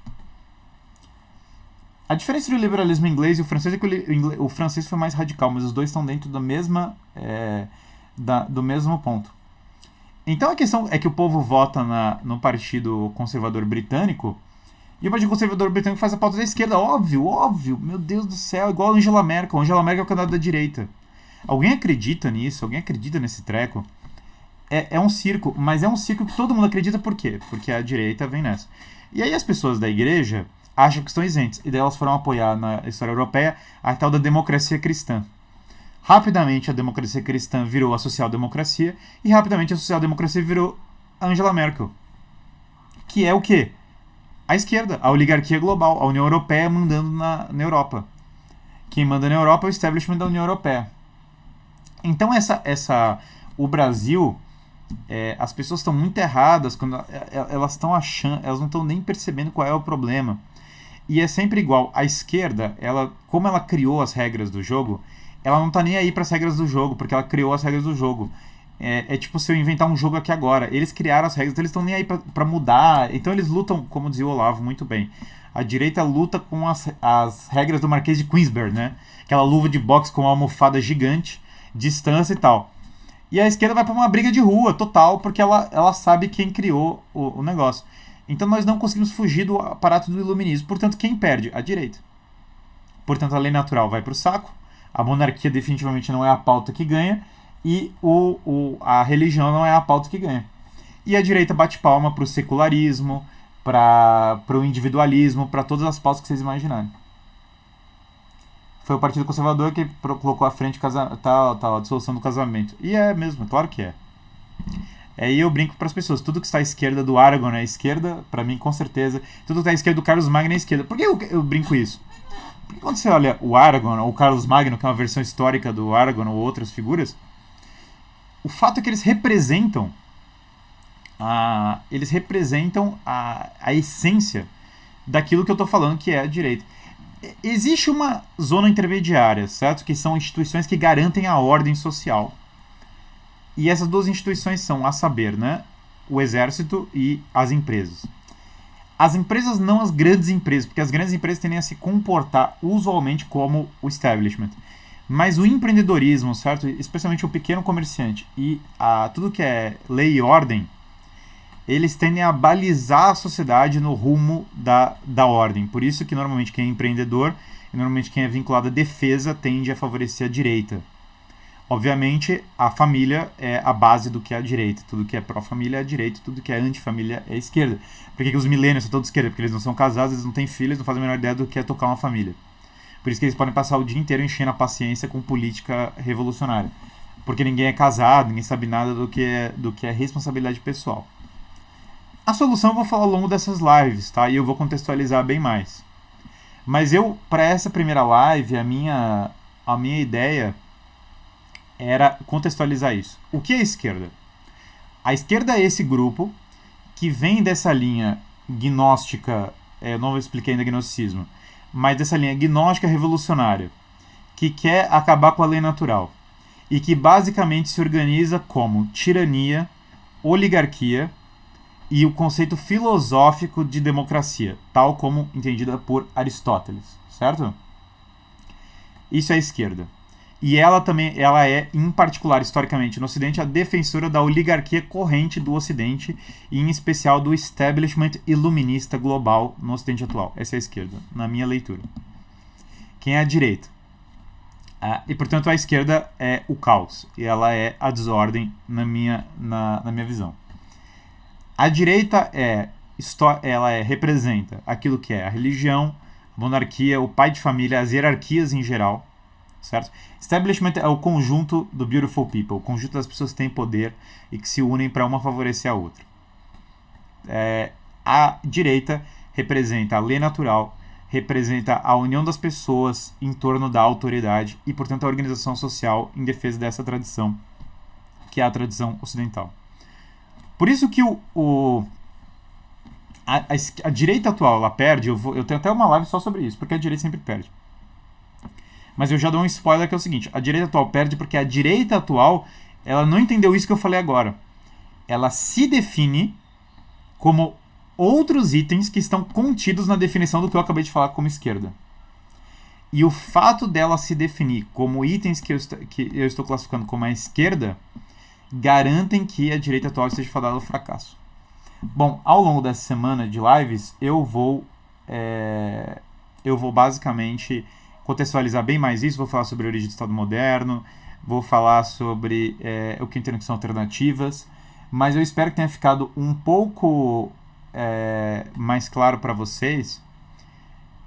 A diferença entre o liberalismo inglês e o francês é que o francês foi mais radical, mas os dois estão dentro da mesma, do mesmo ponto. Então a questão é que o povo vota no Partido Conservador Britânico e o Partido Conservador Britânico faz a pauta da esquerda. Óbvio, meu Deus do céu, igual a Angela Merkel. A Angela Merkel é o candidato da direita. Alguém acredita nisso? Alguém acredita nesse treco? É um circo, mas é um circo que todo mundo acredita. Por quê? Porque a direita vem nessa. E aí as pessoas da igreja acham que estão isentas. E daí elas foram apoiar na história europeia a tal da democracia cristã. Rapidamente a democracia cristã virou a social-democracia e rapidamente a social-democracia virou Angela Merkel. Que é o quê? A esquerda, a oligarquia global, a União Europeia mandando na Europa. Quem manda na Europa é o establishment da União Europeia. Então o Brasil, as pessoas estão muito erradas quando elas estão achando, elas não estão nem percebendo qual é o problema. E é sempre igual. A esquerda, como ela criou as regras do jogo, ela não tá nem aí para as regras do jogo, porque ela criou as regras do jogo. É tipo se eu inventar um jogo aqui agora. Eles criaram as regras, então eles estão nem aí pra mudar. Então eles lutam, como dizia o Olavo muito bem. A direita luta com as regras do Marquês de Queensberry, né? Aquela luva de boxe com uma almofada gigante, distância e tal. E a esquerda vai pra uma briga de rua total, porque ela sabe quem criou o negócio. Então nós não conseguimos fugir do aparato do iluminismo. Portanto, quem perde? A direita. Portanto, a lei natural vai pro saco. A monarquia definitivamente não é a pauta que ganha. E a religião não é a pauta que ganha. E a direita bate palma pro secularismo, pro individualismo, para todas as pautas que vocês imaginarem. Foi o Partido Conservador que colocou à frente a dissolução do casamento. E é mesmo, claro que é. E eu brinco para as pessoas, tudo que está à esquerda do Aragon é esquerda, para mim com certeza. Tudo que está à esquerda do Carlos Magno é esquerda. Por que eu brinco isso? Porque quando você olha o Aragon ou o Carlos Magno, que é uma versão histórica do Aragon ou outras figuras, o fato é que eles representam a essência daquilo que eu estou falando, que é a direita. Existe uma zona intermediária, certo? Que são instituições que garantem a ordem social. E essas duas instituições são, a saber, né, o exército e as empresas. As empresas, não as grandes empresas, porque as grandes empresas tendem a se comportar usualmente como o establishment. Mas o empreendedorismo, certo? Especialmente o pequeno comerciante e tudo que é lei e ordem, eles tendem a balizar a sociedade no rumo da ordem. Por isso que normalmente quem é empreendedor e normalmente quem é vinculado à defesa tende a favorecer a direita. Obviamente, a família é a base do que é a direita. Tudo que é pró-família é a direita, tudo que é anti-família é a esquerda. Por que os millennials são todos esquerda? Porque eles não são casados, eles não têm filhos, não fazem a menor ideia do que é tocar uma família. Por isso que eles podem passar o dia inteiro enchendo a paciência com política revolucionária. Porque ninguém é casado, ninguém sabe nada do que é responsabilidade pessoal. A solução eu vou falar ao longo dessas lives, tá? E eu vou contextualizar bem mais. Mas para essa primeira live, a minha ideia era contextualizar isso. O que é a esquerda? A esquerda é esse grupo que vem dessa linha gnóstica, eu não expliquei ainda gnosticismo, mas dessa linha gnóstica revolucionária, que quer acabar com a lei natural e que basicamente se organiza como tirania, oligarquia e o conceito filosófico de democracia, tal como entendida por Aristóteles, certo? Isso é a esquerda. E ela é, em particular, historicamente, no Ocidente, a defensora da oligarquia corrente do Ocidente, e em especial do establishment iluminista global no Ocidente atual. Essa é a esquerda, na minha leitura. Quem é a direita? E, portanto, a esquerda é o caos, e ela é a desordem na minha visão. A direita representa aquilo que é a religião, a monarquia, o pai de família, as hierarquias em geral, certo? Establishment é o conjunto do beautiful people, o conjunto das pessoas que têm poder e que se unem para uma favorecer a outra. A direita representa a lei natural, representa a união das pessoas em torno da autoridade e, portanto, a organização social em defesa dessa tradição, que é a tradição ocidental. Por isso que a direita atual ela perde. Eu tenho até uma live só sobre isso, porque a direita sempre perde. Mas eu já dou um spoiler que é o seguinte: a direita atual perde porque a direita atual ela não entendeu isso que eu falei agora. Ela se define como outros itens que estão contidos na definição do que eu acabei de falar como esquerda. E o fato dela se definir como itens que eu estou classificando como a esquerda garantem que a direita atual esteja fadada ao fracasso. Bom, ao longo dessa semana de lives, eu vou basicamente contextualizar bem mais isso. Vou falar sobre a origem do Estado moderno, vou falar sobre o que entendo que são alternativas, mas eu espero que tenha ficado um pouco mais claro para vocês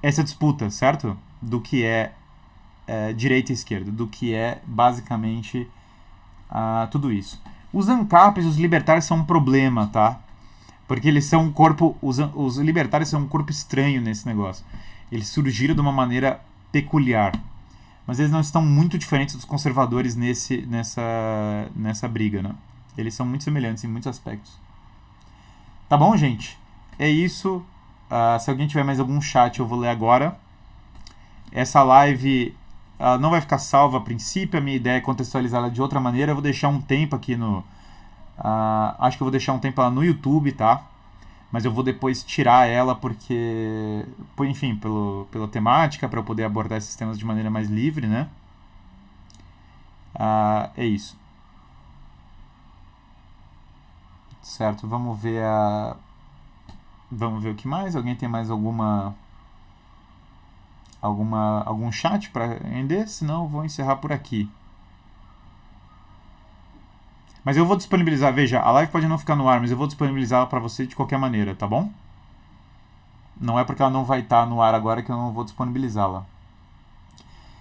essa disputa, certo? Do que é direita e esquerda, do que é basicamente tudo isso. Os ANCAPs, os libertários, são um problema, tá? Porque eles são um corpo. Os libertários são um corpo estranho nesse negócio. Eles surgiram de uma maneira peculiar. Mas eles não estão muito diferentes dos conservadores nessa briga, né? Eles são muito semelhantes em muitos aspectos. Tá bom, gente? É isso. Se alguém tiver mais algum chat, eu vou ler agora. Essa live não vai ficar salva a princípio. A minha ideia é contextualizá-la de outra maneira. Eu vou deixar um tempo aqui no... acho que eu vou deixar um tempo lá no YouTube, tá? Mas eu vou depois tirar ela porque... Enfim, pela temática, para eu poder abordar esses temas de maneira mais livre, né? É isso. Certo, vamos ver o que mais? Alguém tem mais algum chat para render? Senão eu vou encerrar por aqui. Mas eu vou disponibilizar, veja, a live pode não ficar no ar, mas eu vou disponibilizá-la para você de qualquer maneira, tá bom? Não é porque ela não vai estar no ar agora que eu não vou disponibilizá-la.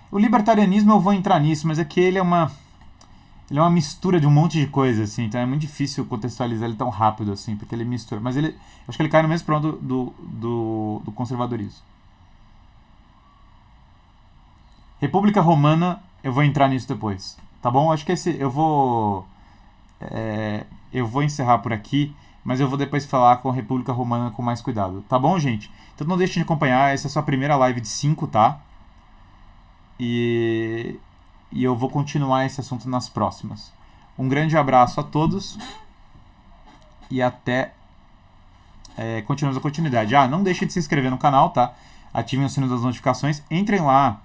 O libertarianismo eu vou entrar nisso, mas é que ele é uma mistura de um monte de coisa, assim, então é muito difícil contextualizar ele tão rápido, assim, porque ele mistura. Mas eu acho que ele cai no mesmo problema do conservadorismo. República Romana, eu vou entrar nisso depois, tá bom? Acho que eu vou encerrar por aqui, mas eu vou depois falar com a República Romana com mais cuidado, tá bom, gente? Então não deixe de acompanhar, essa é a sua primeira live de 5, tá? E eu vou continuar esse assunto nas próximas. Um grande abraço a todos e até continuamos a continuidade. Não deixe de se inscrever no canal, tá? Ativem o sino das notificações. Entrem lá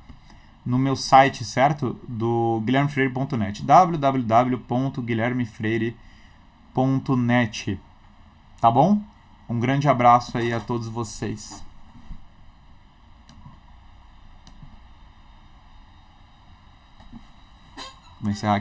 no meu site, certo? Do guilhermefreire.net, www.guilhermefreire.net. Tá bom? Um grande abraço aí a todos vocês. Vou encerrar aqui.